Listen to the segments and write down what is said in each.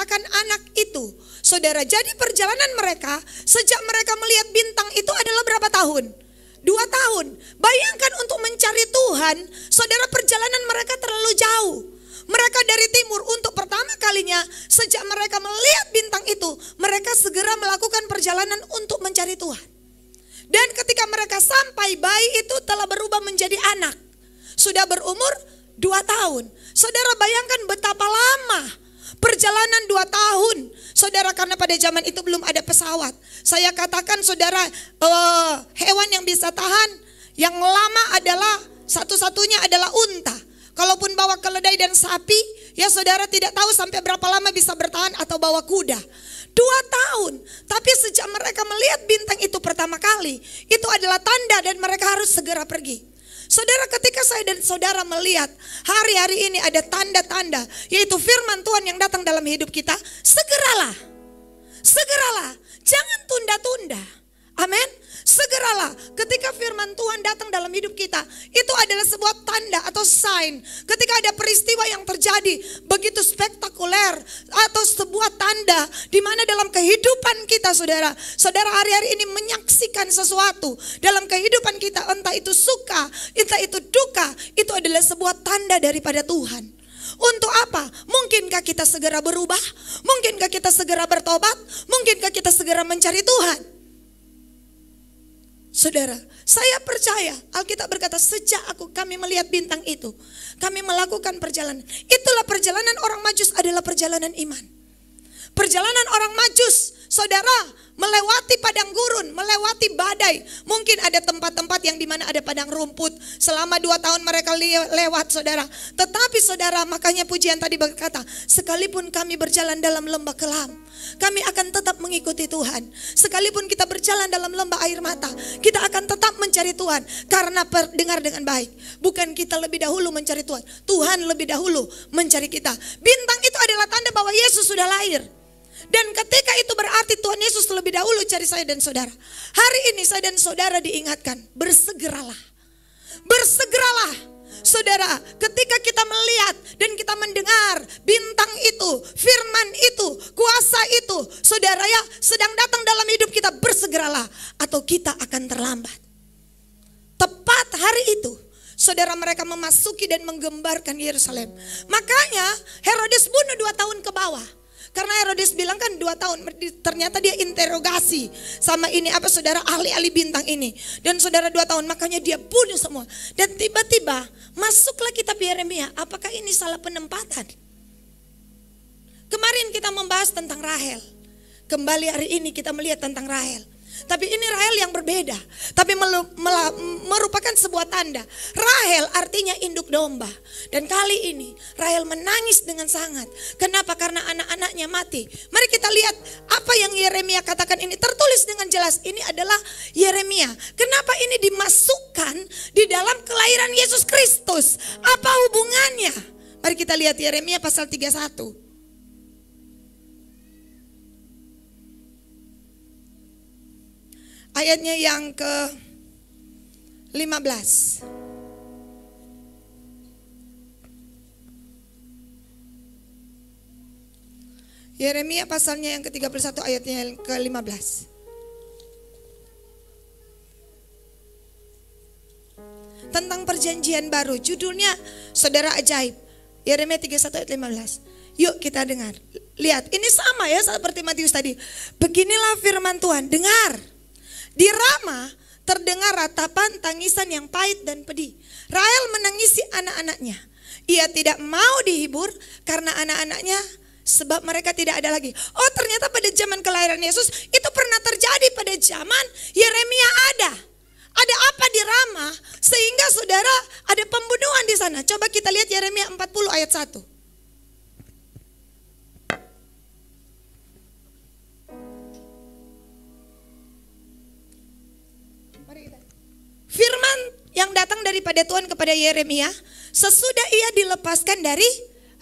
akan anak itu. Saudara, jadi perjalanan mereka sejak mereka melihat bintang itu adalah berapa tahun? 2 tahun. Bayangkan untuk mencari Tuhan, saudara, perjalanan mereka terlalu jauh. Mereka dari timur untuk pertama kalinya sejak mereka melihat bintang itu, mereka segera melakukan perjalanan untuk mencari Tuhan. Dan ketika mereka sampai, bayi itu telah berubah menjadi anak. Sudah berumur 2 tahun. Saudara, bayangkan betapa lama perjalanan 2 tahun. Saudara, karena pada zaman itu belum ada pesawat. Saya katakan saudara, hewan yang bisa tahan yang lama adalah satu-satunya adalah unta. Kalaupun bawa keledai dan sapi, ya saudara tidak tahu sampai berapa lama bisa bertahan, atau bawa kuda. 2 tahun. Tapi sejak mereka melihat bintang itu pertama kali, itu adalah tanda dan mereka harus segera pergi. Saudara, ketika saya dan saudara melihat hari-hari ini ada tanda-tanda, yaitu firman Tuhan yang datang dalam hidup kita, segeralah. Segeralah. Jangan tunda-tunda. Amin. Segeralah ketika firman Tuhan datang dalam hidup kita. Itu adalah sebuah tanda atau sign. Ketika ada peristiwa yang terjadi begitu spektakuler, atau sebuah tanda di mana dalam kehidupan kita saudara hari-hari ini menyaksikan sesuatu dalam kehidupan kita, entah itu suka, entah itu duka, itu adalah sebuah tanda daripada Tuhan. Untuk apa? Mungkinkah kita segera berubah? Mungkinkah kita segera bertobat? Mungkinkah kita segera mencari Tuhan? Saudara, saya percaya Alkitab berkata sejak kami melihat bintang itu, kami melakukan perjalanan. Itulah perjalanan orang Majus, adalah perjalanan iman. Perjalanan orang Majus, saudara, melewati padang gurun, melewati badai. Mungkin ada tempat-tempat yang dimana ada padang rumput. Selama 2 tahun mereka lewat saudara. Tetapi saudara, makanya pujian tadi berkata, sekalipun kami berjalan dalam lembah kelam, kami akan tetap mengikuti Tuhan. Sekalipun kita berjalan dalam lembah air mata, kita akan tetap mencari Tuhan. Karena dengar dengan baik, bukan kita lebih dahulu mencari Tuhan, Tuhan lebih dahulu mencari kita. Bintang itu adalah tanda bahwa Yesus sudah lahir. Dan ketika itu berarti Tuhan Yesus lebih dahulu cari saya dan saudara. Hari ini saya dan saudara diingatkan, bersegeralah. Bersegeralah. Saudara, ketika kita melihat dan kita mendengar bintang itu, firman itu, kuasa itu, saudara ya, sedang datang dalam hidup kita, bersegeralah atau kita akan terlambat. Tepat hari itu, saudara, mereka memasuki dan menggembarkan Yerusalem. Makanya Herodes bunuh 2 tahun ke bawah. Karena Herodes bilang kan 2 tahun, ternyata dia interogasi sama ini apa saudara, ahli-ahli bintang ini. Dan saudara 2 tahun, makanya dia bunuh semua. Dan tiba-tiba masuklah kitab Yeremia. Apakah ini salah penempatan? Kemarin kita membahas tentang Rahel. Kembali hari ini kita melihat tentang Rahel. Tapi ini Rahel yang berbeda. Tapi merupakan sebuah tanda. Rahel artinya induk domba. Dan kali ini Rahel menangis dengan sangat. Kenapa? Karena anak-anaknya mati. Mari kita lihat apa yang Yeremia katakan ini. Tertulis dengan jelas. Ini adalah Yeremia. Kenapa ini dimasukkan di dalam kelahiran Yesus Kristus? Apa hubungannya? Mari kita lihat Yeremia pasal 31. Ayatnya yang ke-15. Yeremia pasalnya yang ke-31 ayatnya yang ke-15. Tentang perjanjian baru, judulnya Saudara Ajaib. Yeremia 31 ayat 15. Yuk kita dengar. Lihat, ini sama ya seperti Matius tadi. Beginilah firman Tuhan, dengar. Di Rama terdengar ratapan tangisan yang pahit dan pedih. Rahel menangisi anak-anaknya. Ia tidak mau dihibur karena anak-anaknya, sebab mereka tidak ada lagi. Oh, ternyata pada zaman kelahiran Yesus itu pernah terjadi pada zaman Yeremia ada. Ada apa di Rama sehingga saudara ada pembunuhan di sana. Coba kita lihat Yeremia 40 ayat 1. Firman yang datang daripada Tuhan kepada Yeremia sesudah ia dilepaskan dari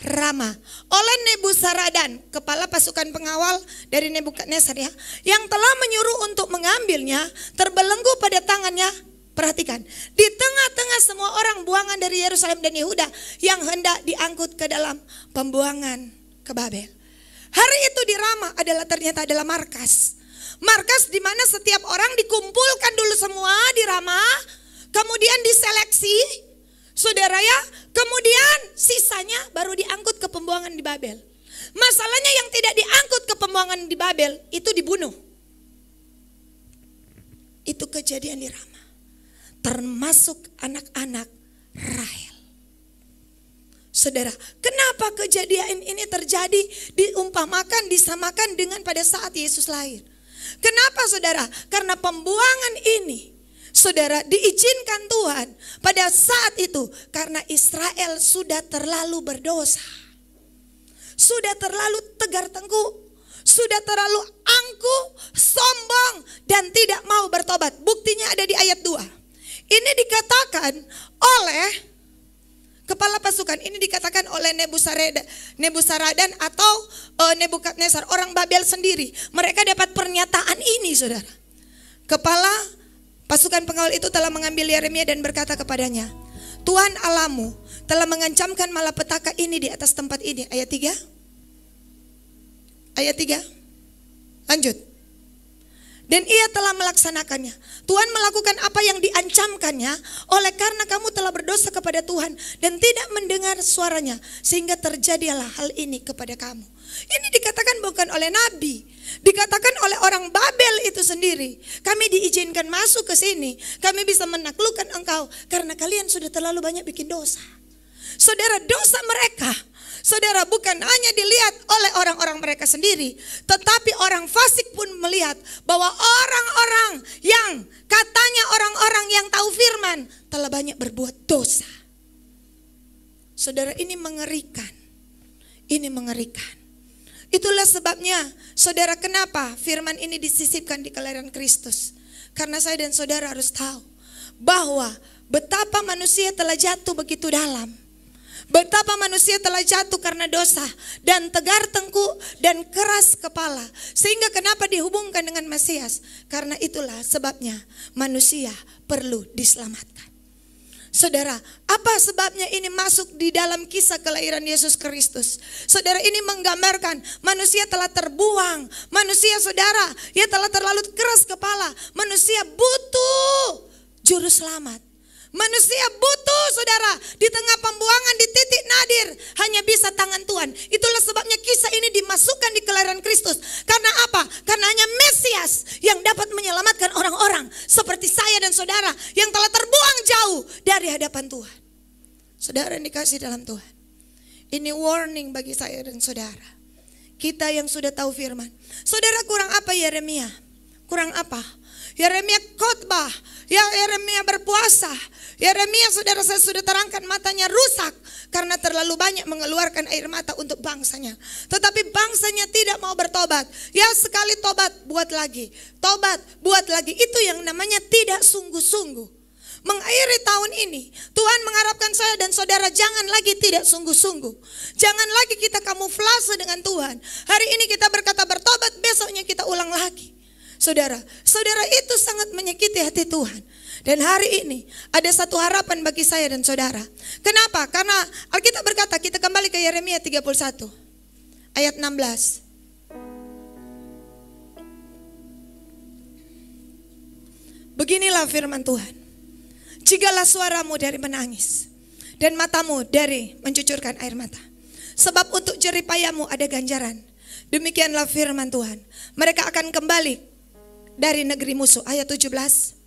Rama oleh Nebuzaradan, kepala pasukan pengawal dari Nebukadnezar ya, yang telah menyuruh untuk mengambilnya, terbelenggu pada tangannya. Perhatikan, di tengah-tengah semua orang buangan dari Yerusalem dan Yehuda yang hendak diangkut ke dalam pembuangan ke Babel. Hari itu di Rama ternyata adalah markas. Markas di mana setiap orang dikumpulkan dulu semua di Rama, kemudian diseleksi, saudara ya, kemudian sisanya baru diangkut ke pembuangan di Babel. Masalahnya yang tidak diangkut ke pembuangan di Babel itu dibunuh. Itu kejadian di Rama, termasuk anak-anak Rahel. Saudara, kenapa kejadian ini terjadi, diumpamakan, disamakan dengan pada saat Yesus lahir? Kenapa saudara? Karena pembuangan ini, saudara, diizinkan Tuhan pada saat itu karena Israel sudah terlalu berdosa. Sudah terlalu tegar tengkuk, sudah terlalu angkuh, sombong, dan tidak mau bertobat. Buktinya ada di ayat 2. Ini dikatakan oleh kepala pasukan, ini dikatakan oleh Nebuzaradan atau Nebukadnezar, orang Babel sendiri. Mereka dapat pernyataan ini, saudara. Kepala pasukan pengawal itu telah mengambil Yeremia dan berkata kepadanya, Tuhan Allahmu telah mengancamkan malapetaka ini di atas tempat ini. Ayat 3. Ayat 3. Lanjut. Dan ia telah melaksanakannya. Tuhan melakukan apa yang diancamkannya oleh karena kamu telah berdosa kepada Tuhan dan tidak mendengar suaranya, sehingga terjadilah hal ini kepada kamu. Ini dikatakan bukan oleh nabi, dikatakan oleh orang Babel itu sendiri. Kami diizinkan masuk ke sini, kami bisa menaklukkan engkau karena kalian sudah terlalu banyak bikin dosa. Saudara, dosa mereka, saudara, bukan hanya dilihat oleh orang-orang mereka sendiri, tetapi orang fasik pun melihat bahwa orang-orang yang katanya orang-orang yang tahu firman telah banyak berbuat dosa. Saudara, ini mengerikan. Ini mengerikan. Itulah sebabnya, saudara, kenapa firman ini disisipkan di kelahiran Kristus. Karena saya dan saudara harus tahu bahwa betapa manusia telah jatuh begitu dalam. Betapa manusia telah jatuh karena dosa dan tegar tengkuk dan keras kepala. Sehingga kenapa dihubungkan dengan Mesias? Karena itulah sebabnya manusia perlu diselamatkan. Saudara, apa sebabnya ini masuk di dalam kisah kelahiran Yesus Kristus? Saudara, ini menggambarkan manusia telah terbuang. Manusia, saudara, ya telah terlalu keras kepala. Manusia butuh juru selamat. Manusia butuh, saudara, di tengah pembuangan, di titik nadir hanya bisa tangan Tuhan. Itulah sebabnya kisah ini dimasukkan di kelahiran Kristus. Karena apa? Karena hanya Mesias yang dapat menyelamatkan orang-orang seperti saya dan saudara yang telah terbuang jauh dari hadapan Tuhan. Saudara yang dikasih dalam Tuhan, ini warning bagi saya dan saudara, kita yang sudah tahu firman. Saudara, kurang apa Yeremia? Kurang apa? Yeremia khotbah, Yeremia berpuasa. Yeremia, saudara, saya sudah terangkan, matanya rusak karena terlalu banyak mengeluarkan air mata untuk bangsanya. Tetapi bangsanya tidak mau bertobat. Ya, sekali tobat, buat lagi. Tobat, buat lagi. Itu yang namanya tidak sungguh-sungguh. Mengakhiri tahun ini, Tuhan mengharapkan saya dan saudara jangan lagi tidak sungguh-sungguh. Jangan lagi kita kamuflase dengan Tuhan. Hari ini kita berkata bertobat, besoknya kita ulang lagi. Saudara, saudara, itu sangat menyakiti hati Tuhan. Dan hari ini ada satu harapan bagi saya dan saudara. Kenapa? Karena Alkitab berkata, kita kembali ke Yeremia 31 ayat 16. Beginilah firman Tuhan. Jikalau suaramu dari menangis dan matamu dari mencucurkan air mata, sebab untuk jeripayamu ada ganjaran. Demikianlah firman Tuhan. Mereka akan kembali dari negeri musuh. Ayat 17.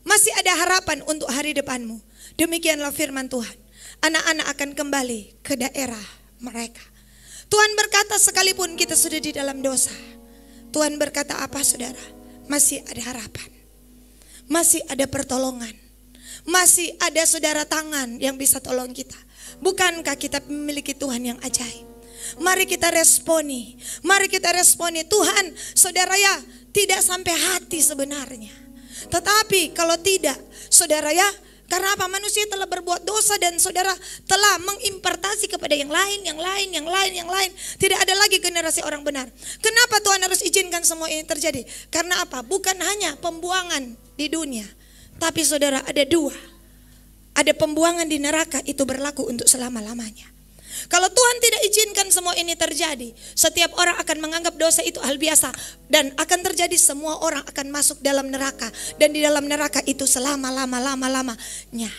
Masih ada harapan untuk hari depanmu. Demikianlah firman Tuhan. Anak-anak akan kembali ke daerah mereka. Tuhan berkata sekalipun kita sudah di dalam dosa, Tuhan berkata apa, saudara? Masih ada harapan. Masih ada pertolongan. Masih ada, saudara, tangan yang bisa tolong kita. Bukankah kita memiliki Tuhan yang ajaib? Mari kita responi. Mari kita responi. Tuhan, saudara, ya tidak sampai hati sebenarnya. Tetapi kalau tidak, saudara, ya, karena apa? Manusia telah berbuat dosa dan saudara telah mengimpartasi kepada yang lain. Tidak ada lagi generasi orang benar. Kenapa Tuhan harus izinkan semua ini terjadi? Karena apa? Bukan hanya pembuangan di dunia, tapi saudara, ada dua. Ada pembuangan di neraka, itu berlaku untuk selama-lamanya. Kalau Tuhan tidak izinkan semua ini terjadi, setiap orang akan menganggap dosa itu hal biasa. Dan akan terjadi, semua orang akan masuk dalam neraka. Dan di dalam neraka itu selama-lamanya.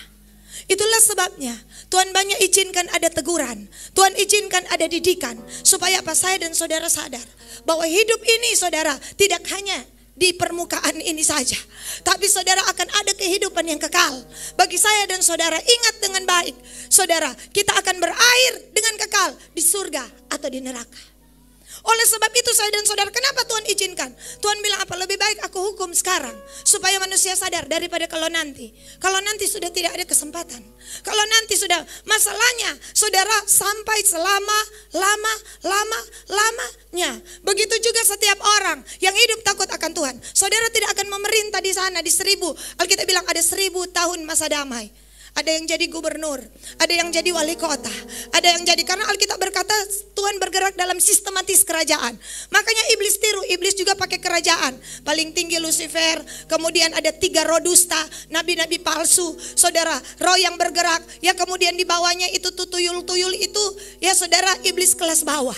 Itulah sebabnya Tuhan banyak izinkan ada teguran, Tuhan izinkan ada didikan. Supaya apa? Saya dan saudara sadar bahwa hidup ini, saudara, tidak hanya di permukaan ini saja, tapi saudara akan ada kehidupan yang kekal. Bagi saya dan saudara, ingat dengan baik, saudara, kita akan berakhir dengan kekal di surga atau di neraka. Oleh sebab itu saya dan saudara, kenapa Tuhan izinkan? Tuhan bilang apa? Lebih baik aku hukum sekarang supaya manusia sadar daripada kalau nanti sudah tidak ada kesempatan. Kalau nanti sudah masalahnya, saudara, sampai lamanya. Begitu juga setiap orang yang hidup takut akan Tuhan. Saudara tidak akan memerintah di sana di 1000. Alkitab bilang ada 1000 tahun masa damai. Ada yang jadi gubernur, ada yang jadi wali kota, ada yang jadi, karena Alkitab berkata Tuhan bergerak dalam sistematis kerajaan. Makanya iblis tiru, iblis juga pakai kerajaan. Paling tinggi Lucifer, kemudian ada 3 roh dusta, nabi-nabi palsu, saudara, roh yang bergerak, ya kemudian di bawahnya itu tuyul-tuyul itu, ya saudara, iblis kelas bawah.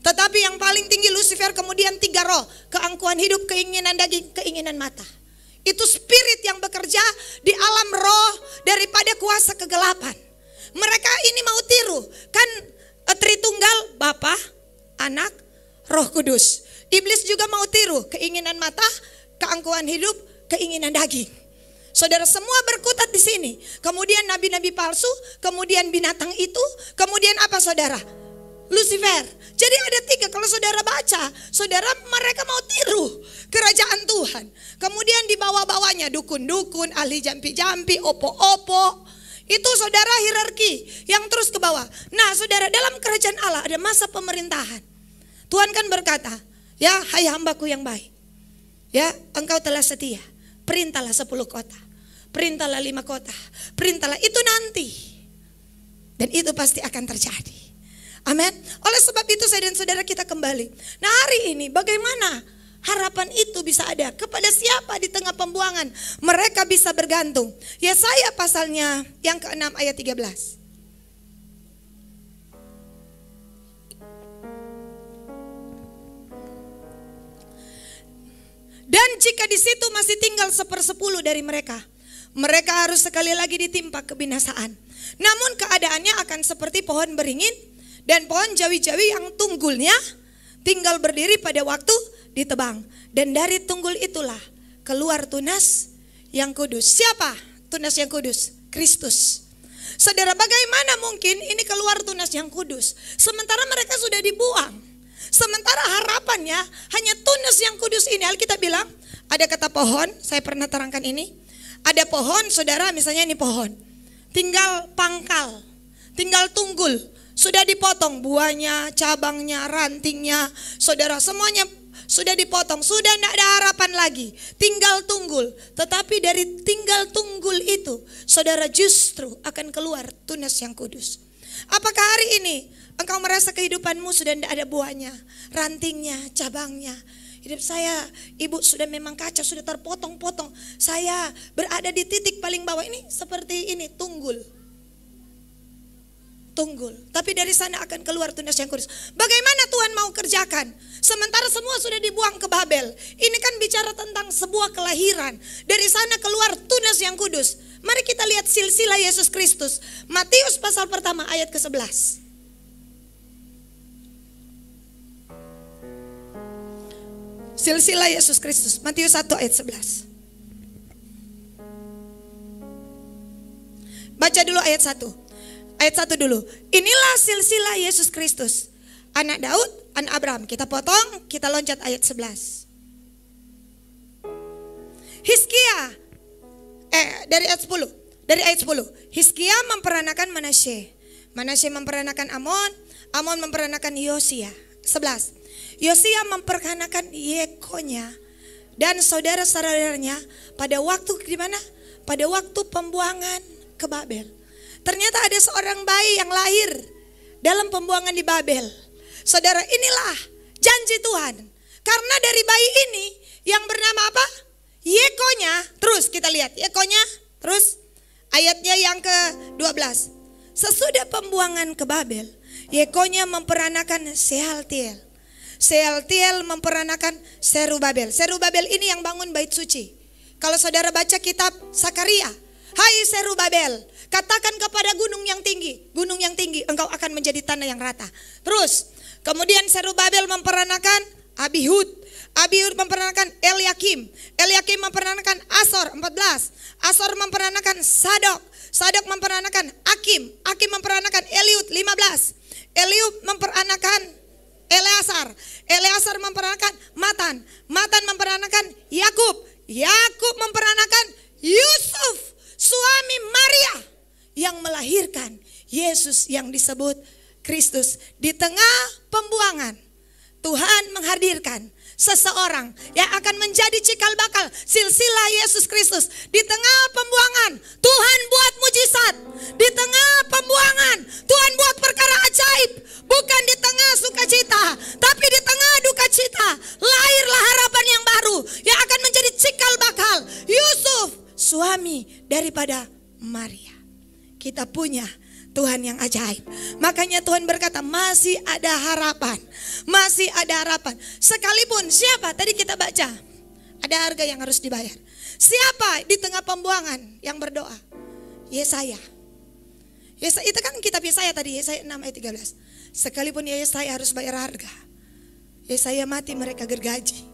Tetapi yang paling tinggi Lucifer, kemudian 3 roh, keangkuhan hidup, keinginan daging, keinginan mata. Itu spirit yang bekerja di alam roh daripada kuasa kegelapan. Mereka ini mau tiru. Kan Tritunggal, Bapa, Anak, Roh Kudus. Iblis juga mau tiru. Keinginan mata, keangkuhan hidup, keinginan daging. Saudara, semua berkutat di sini. Kemudian nabi-nabi palsu, kemudian binatang itu, kemudian apa saudara? Lucifer. Jadi ada 3. Kalau saudara baca, saudara, mereka mau tiru kerajaan Tuhan. Kemudian di bawah-bawahnya dukun-dukun, ahli jampi-jampi, opo-opo. Itu saudara hierarki yang terus ke bawah. Nah saudara, dalam kerajaan Allah ada masa pemerintahan. Tuhan kan berkata, ya hai hambaku yang baik, ya engkau telah setia, perintahlah 10 kota, perintahlah 5 kota, perintahlah itu nanti. Dan itu pasti akan terjadi. Amin. Oleh sebab itu saya dan saudara kita kembali. Nah hari ini bagaimana harapan itu bisa ada? Kepada siapa di tengah pembuangan mereka bisa bergantung? Yesaya pasalnya yang ke-6 ayat 13. Dan jika di situ masih tinggal 1/10 dari mereka, mereka harus sekali lagi ditimpa kebinasaan. Namun keadaannya akan seperti pohon beringin dan pohon jawi-jawi yang tunggulnya tinggal berdiri pada waktu ditebang. Dan dari tunggul itulah keluar tunas yang kudus. Siapa tunas yang kudus? Kristus. Saudara, bagaimana mungkin ini keluar tunas yang kudus sementara mereka sudah dibuang? Sementara harapannya hanya tunas yang kudus ini. Alkitab bilang ada kata pohon, saya pernah terangkan ini. Ada pohon, saudara, misalnya ini pohon, tinggal pangkal, tinggal tunggul, sudah dipotong buahnya, cabangnya, rantingnya, saudara, semuanya sudah dipotong, sudah tidak ada harapan lagi, tinggal tunggul. Tetapi dari tinggal tunggul itu, saudara, justru akan keluar tunas yang kudus. Apakah hari ini engkau merasa kehidupanmu sudah tidak ada buahnya, rantingnya, cabangnya? Hidup saya, ibu, sudah memang kaca, sudah terpotong-potong. Saya berada di titik paling bawah ini seperti ini, tunggul. Tapi dari sana akan keluar tunas yang kudus. Bagaimana Tuhan mau kerjakan sementara semua sudah dibuang ke Babel? Ini kan bicara tentang sebuah kelahiran. Dari sana keluar tunas yang kudus. Mari kita lihat silsilah Yesus Kristus. Matius pasal pertama ayat ke-11. Silsilah Yesus Kristus, Matius 1 ayat 11. Baca dulu ayat 1. Ayat 1 dulu. Inilah silsilah Yesus Kristus, anak Daud, anak Abraham. Kita potong, kita loncat ayat 11. Hizkia, dari ayat 10. Dari ayat 10. Hizkia memperanakan Manasye. Manasye memperanakan Amon. Amon memperanakan Yosia. 11. Yosia memperanakan Yekonya dan saudara-saudaranya pada waktu di mana? Pada waktu pembuangan ke Babel. Ternyata ada seorang bayi yang lahir dalam pembuangan di Babel. Saudara, inilah janji Tuhan. Karena dari bayi ini yang bernama apa? Yekonya. Terus kita lihat Yekonya. Terus ayatnya yang ke-12. Sesudah pembuangan ke Babel, Yekonya memperanakan Sealtiel. Sealtiel memperanakan Serubabel. Serubabel ini yang bangun bait suci. Kalau saudara baca kitab Sakaria, hai Serubabel, katakan kepada gunung yang tinggi, engkau akan menjadi tanah yang rata. Terus, kemudian Serubabel memperanakan Abihud. Abihud memperanakan Eliakim. Eliakim memperanakan Asor 14. Asor memperanakan Sadok. Sadok memperanakan Akim. Akim memperanakan Eliud 15. Eliud memperanakan Eleazar. Eleazar memperanakan Matan. Matan memperanakan Yakub. Yakub memperanakan Yusuf, suami Maria yang melahirkan Yesus yang disebut Kristus. Di tengah pembuangan, Tuhan menghadirkan seseorang yang akan menjadi cikal bakal silsilah Yesus Kristus. Di tengah pembuangan, Tuhan buat mujizat. Di tengah pembuangan, Tuhan buat perkara ajaib. Bukan di tengah sukacita, tapi di tengah duka cita, lahirlah harapan yang baru yang akan menjadi cikal bakal Yusuf, suami daripada Maria. Kita punya Tuhan yang ajaib. Makanya Tuhan berkata masih ada harapan. Masih ada harapan. Sekalipun siapa tadi kita baca, ada harga yang harus dibayar. Siapa di tengah pembuangan yang berdoa? Yesaya. Yesaya itu kan kitab Yesaya tadi, Yesaya 6 ayat 13. Sekalipun Yesaya harus bayar harga. Yesaya mati mereka gergaji.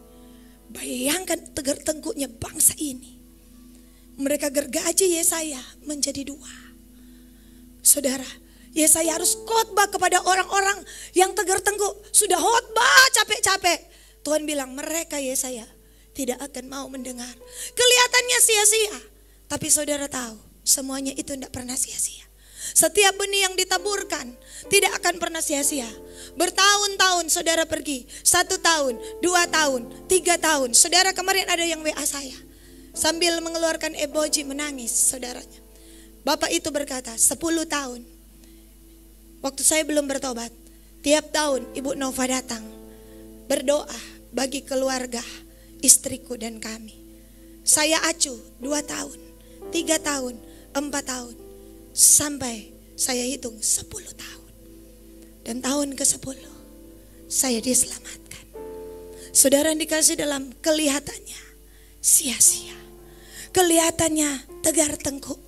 Bayangkan tegar tengkuknya bangsa ini. Mereka gergaji Yesaya menjadi dua. Saudara, Yesaya harus khotbah kepada orang-orang yang tegar tengkuk. Sudah khotbah capek-capek. Tuhan bilang mereka Yesaya tidak akan mau mendengar. Kelihatannya sia-sia. Tapi saudara tahu semuanya itu tidak pernah sia-sia. Setiap benih yang ditaburkan tidak akan pernah sia-sia. Bertahun-tahun saudara pergi. 1 tahun, 2 tahun, 3 tahun. Saudara kemarin ada yang WA saya. Sambil mengeluarkan emoji menangis saudaranya. Bapak itu berkata 10 tahun. Waktu saya belum bertobat. Tiap tahun Ibu Nova datang. Berdoa bagi keluarga, istriku dan kami. Saya acuh 2 tahun, 3 tahun, 4 tahun. Sampai saya hitung 10 tahun. Dan tahun ke-10 saya diselamatkan. Saudara dikasih dalam kelihatannya sia-sia. Kelihatannya tegar tengkuk.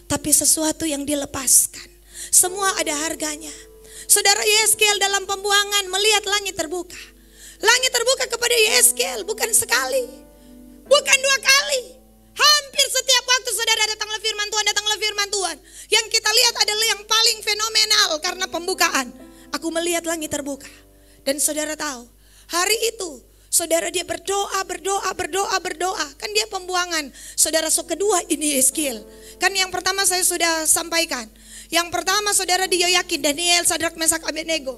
Tapi sesuatu yang dilepaskan. Semua ada harganya. Saudara Yeskel dalam pembuangan melihat langit terbuka. Langit terbuka kepada Yeskel bukan sekali. Bukan 2 kali. Hampir setiap waktu saudara datanglah firman Tuhan, datanglah firman Tuhan. Yang kita lihat adalah yang paling fenomenal karena pembukaan. Aku melihat langit terbuka. Dan saudara tahu, hari itu saudara dia berdoa. Kan dia pembuangan. Saudara kedua ini Yeskel. Kan yang pertama saya sudah sampaikan. Yang pertama saudara di Yoyakin, Daniel, Sadrak, Mesak, Abednego.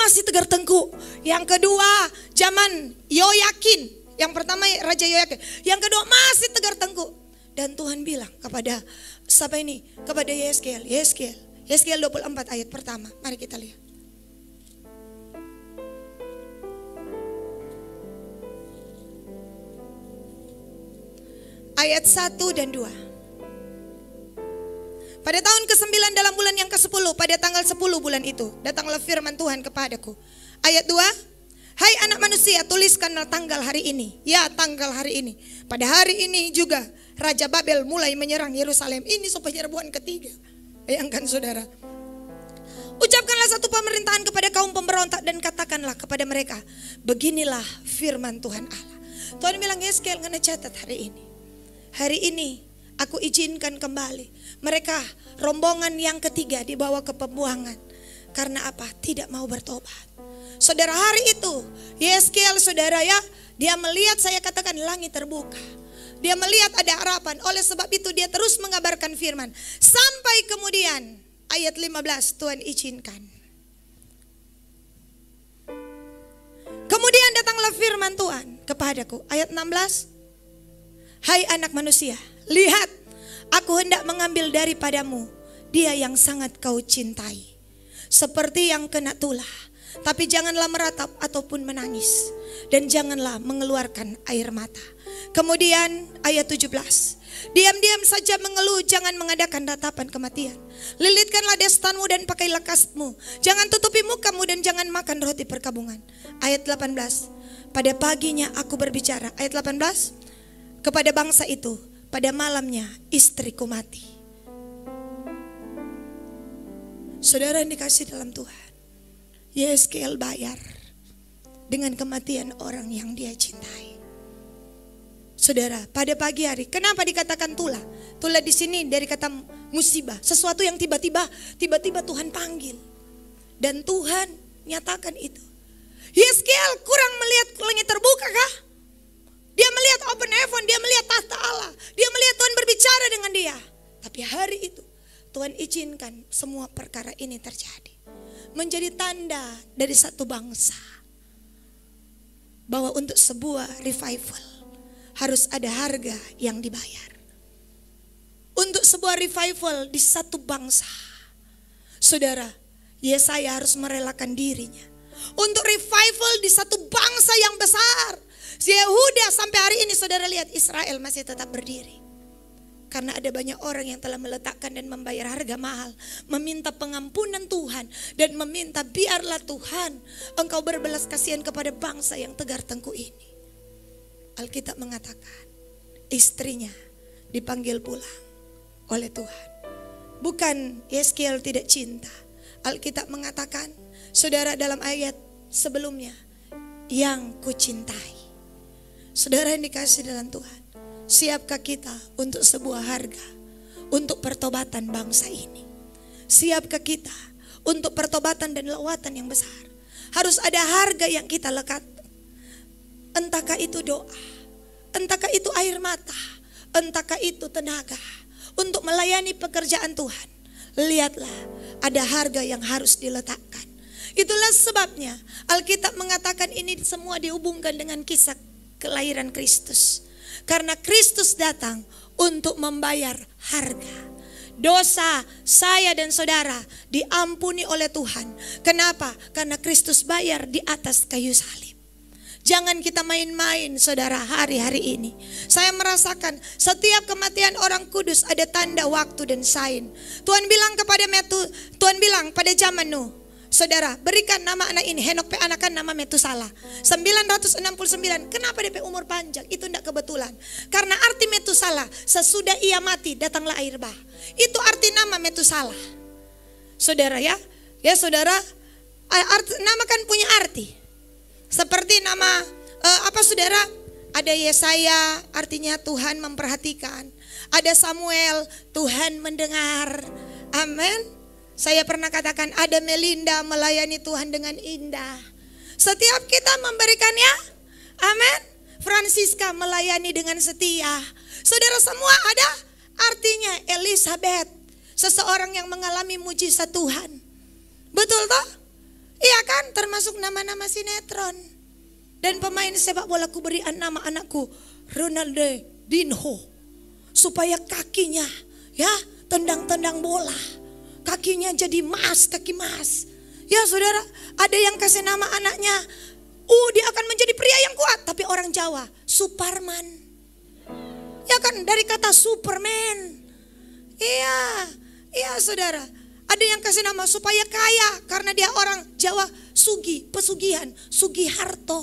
Masih tegar tengkuk. Yang kedua zaman Yoyakin. Yang pertama Raja Yoyakin. Yang kedua masih tegar tengkuk. Dan Tuhan bilang kepada siapa ini? Kepada Yeskel. Yeskel 24 ayat pertama. Mari kita lihat. Ayat 1 dan 2. Pada tahun ke-9 dalam bulan yang ke-10, pada tanggal 10 bulan itu, datanglah firman Tuhan kepadaku. Ayat 2. Hai anak manusia, tuliskanlah tanggal hari ini. Ya, tanggal hari ini. Pada hari ini juga Raja Babel mulai menyerang Yerusalem. Ini penyerbuan ketiga. Bayangkan saudara. Ucapkanlah satu pemerintahan kepada kaum pemberontak dan katakanlah kepada mereka, beginilah firman Tuhan Allah. Tuhan bilang, Yeskel, ngena catat hari ini. Hari ini aku izinkan kembali mereka rombongan yang ketiga dibawa ke pembuangan. Karena apa? Tidak mau bertobat. Saudara, hari itu Yeskel saudara ya, dia melihat, saya katakan, langit terbuka. Dia melihat ada harapan. Oleh sebab itu dia terus mengabarkan firman. Sampai kemudian ayat 15 Tuhan izinkan. Kemudian datanglah firman Tuhan kepadaku. Ayat 16. Hai anak manusia, lihat, aku hendak mengambil daripadamu dia yang sangat kau cintai. Seperti yang kena tulah. Tapi janganlah meratap ataupun menangis. Dan janganlah mengeluarkan air mata. Kemudian ayat 17. Diam-diam saja mengeluh, jangan mengadakan ratapan kematian. Lilitkanlah destanmu dan pakailah kasmu. Jangan tutupi mukamu dan jangan makan roti perkabungan. Ayat 18. Pada paginya aku berbicara. Ayat 18. Kepada bangsa itu, pada malamnya istriku mati. Saudara yang dikasih dalam Tuhan, Yeskel bayar dengan kematian orang yang dia cintai. Saudara, pada pagi hari, kenapa dikatakan tula? Tula di sini dari kata musibah, sesuatu yang tiba-tiba Tuhan panggil. Dan Tuhan nyatakan itu. Yeskel kurang melihat langit terbuka kah? Dia melihat open heaven, dia melihat tahta Allah. Dia melihat Tuhan berbicara dengan dia. Tapi hari itu Tuhan izinkan semua perkara ini terjadi. Menjadi tanda dari satu bangsa. Bahwa untuk sebuah revival harus ada harga yang dibayar. Untuk sebuah revival di satu bangsa, saudara, Yesaya harus merelakan dirinya. Untuk revival di satu bangsa yang besar, Yehuda sampai hari ini saudara lihat Israel masih tetap berdiri. Karena ada banyak orang yang telah meletakkan dan membayar harga mahal. Meminta pengampunan Tuhan. Dan meminta biarlah Tuhan engkau berbelas kasihan kepada bangsa yang tegar tengku ini. Alkitab mengatakan istrinya dipanggil pulang oleh Tuhan. Bukan Yeskel tidak cinta. Alkitab mengatakan, saudara dalam ayat sebelumnya, yang kucintai. Saudara yang dikasih dalam Tuhan, siapkah kita untuk sebuah harga, untuk pertobatan bangsa ini? Siapkah kita untuk pertobatan dan lawatan yang besar? Harus ada harga yang kita lekat. Entahkah itu doa, entahkah itu air mata, entahkah itu tenaga untuk melayani pekerjaan Tuhan. Lihatlah, ada harga yang harus diletakkan. Itulah sebabnya Alkitab mengatakan ini semua dihubungkan dengan kisah kelahiran Kristus. Karena Kristus datang untuk membayar harga. Dosa saya dan saudara diampuni oleh Tuhan. Kenapa? Karena Kristus bayar di atas kayu salib. Jangan kita main-main saudara hari-hari ini. Saya merasakan setiap kematian orang kudus ada tanda waktu dan sign. Tuhan bilang pada zaman Nuh, saudara berikan nama anak ini, Henok anakan nama Metusala 969. Kenapa DP umur panjang? Itu tidak kebetulan. Karena arti Metusala, sesudah ia mati datanglah air bah. Itu arti nama Metusala. Saudara ya saudara, nama kan punya arti. Seperti nama saudara? Ada Yesaya, artinya Tuhan memperhatikan. Ada Samuel, Tuhan mendengar. Amin. Saya pernah katakan ada Melinda melayani Tuhan dengan indah. Setiap kita memberikannya, amin. Francisca melayani dengan setia. Saudara semua ada artinya. Elizabeth, seseorang yang mengalami mujizat Tuhan. Betul toh? Iya kan, termasuk nama-nama sinetron. Dan pemain sepak bola ku beri nama anakku Ronaldinho. Supaya kakinya tendang-tendang bola. Kakinya jadi emas, kaki emas. Ya saudara, ada yang kasih nama anaknya, dia akan menjadi pria yang kuat. Tapi orang Jawa, Superman. Ya kan, dari kata Superman. Iya saudara. Ada yang kasih nama supaya kaya, karena dia orang Jawa pesugihan, Sugiharto.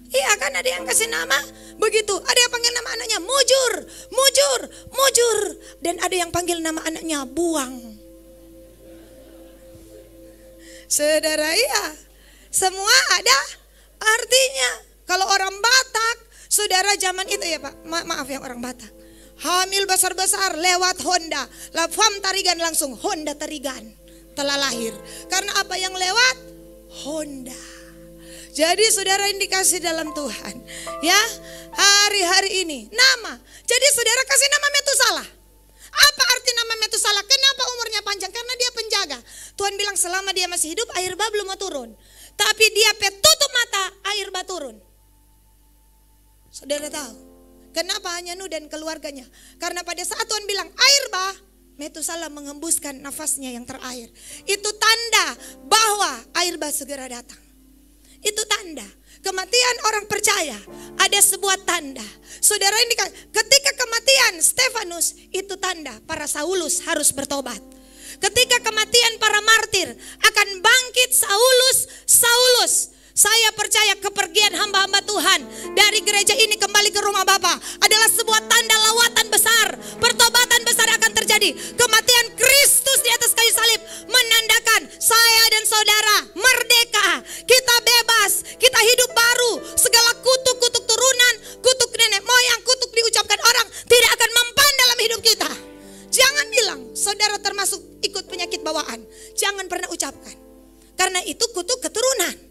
Iya kan, ada yang kasih nama begitu. Ada yang panggil nama anaknya Mujur. Dan ada yang panggil nama anaknya Buang. Saudara, iya, semua ada artinya. Kalau orang Batak, saudara zaman itu ya Pak, maaf yang orang Batak, hamil besar-besar lewat Honda, lafam tarigan langsung Honda tarigan telah lahir. Karena apa yang lewat? Honda. Jadi saudara yang dikasih dalam Tuhan, ya hari-hari ini nama. Jadi saudara kasih nama Metusala. Apa arti nama Metusala? Kenapa umurnya panjang? Karena dia penjaga. Tuhan bilang selama dia masih hidup air bah belum mau turun. Tapi dia tutup mata, air bah turun. Saudara tahu kenapa hanya Nuh dan keluarganya? Karena pada saat Tuhan bilang air bah, Metusala mengembuskan nafasnya yang terakhir. Itu tanda bahwa air bah segera datang. itu tanda. Kematian orang percaya ada sebuah tanda. Saudara, ini ketika kematian Stefanus itu tanda para Saulus harus bertobat. Ketika kematian para martir akan bangkit Saulus. Saya percaya kepergian hamba-hamba Tuhan dari gereja ini kembali ke rumah Bapa adalah sebuah tanda lawatan besar. Pertobatan besar akan terjadi. Kematian Kristus di atas kayu salib menandakan saya dan saudara merdeka. Kita bebas, kita hidup baru. Segala kutuk-kutuk turunan, kutuk nenek moyang, kutuk diucapkan orang tidak akan mempan dalam hidup kita. Jangan bilang saudara termasuk ikut penyakit bawaan. Jangan pernah ucapkan. Karena itu kutuk keturunan.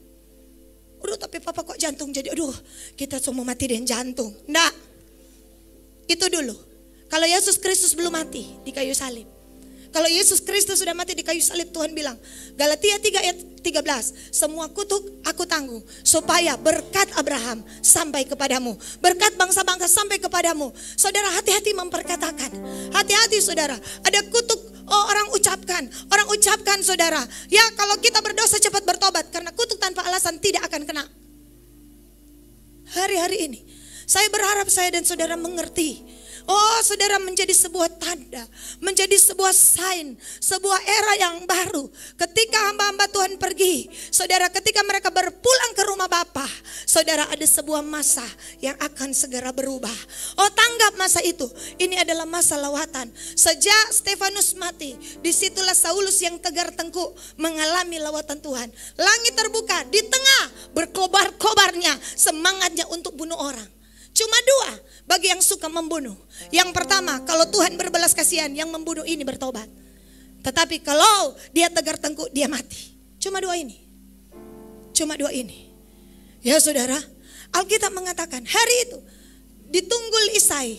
Aduh, tapi papa kok jantung jadi, aduh kita semua mati dengan jantung. Enggak. Itu dulu. Kalau Yesus Kristus belum mati di kayu salib. Kalau Yesus Kristus sudah mati di kayu salib, Tuhan bilang, Galatia 3 ayat 13, semua kutuk aku tanggung supaya berkat Abraham sampai kepadamu, berkat bangsa-bangsa sampai kepadamu. Saudara, hati-hati memperkatakan. Hati-hati saudara, ada kutuk orang ucapkan saudara. Ya, kalau kita berdosa cepat bertobat, karena kutuk tanpa alasan tidak akan kena. Hari-hari ini saya berharap saya dan saudara mengerti. Oh, saudara, menjadi sebuah tanda, menjadi sebuah sign, sebuah era yang baru. Ketika hamba-hamba Tuhan pergi, saudara, ketika mereka berpulang ke rumah Bapa, saudara, ada sebuah masa yang akan segera berubah. Oh, tanggap masa itu. Ini adalah masa lawatan. Sejak Stefanus mati, disitulah Saulus yang tegar tengkuk mengalami lawatan Tuhan. Langit terbuka, di tengah berkobar-kobarnya semangatnya untuk bunuh orang. Cuma dua bagi yang suka membunuh. Yang pertama, kalau Tuhan berbelas kasihan, yang membunuh ini bertobat. Tetapi kalau dia tegar tengkuk, dia mati. Cuma dua ini. Cuma dua ini. Ya saudara, Alkitab mengatakan hari itu di Tunggul Isai.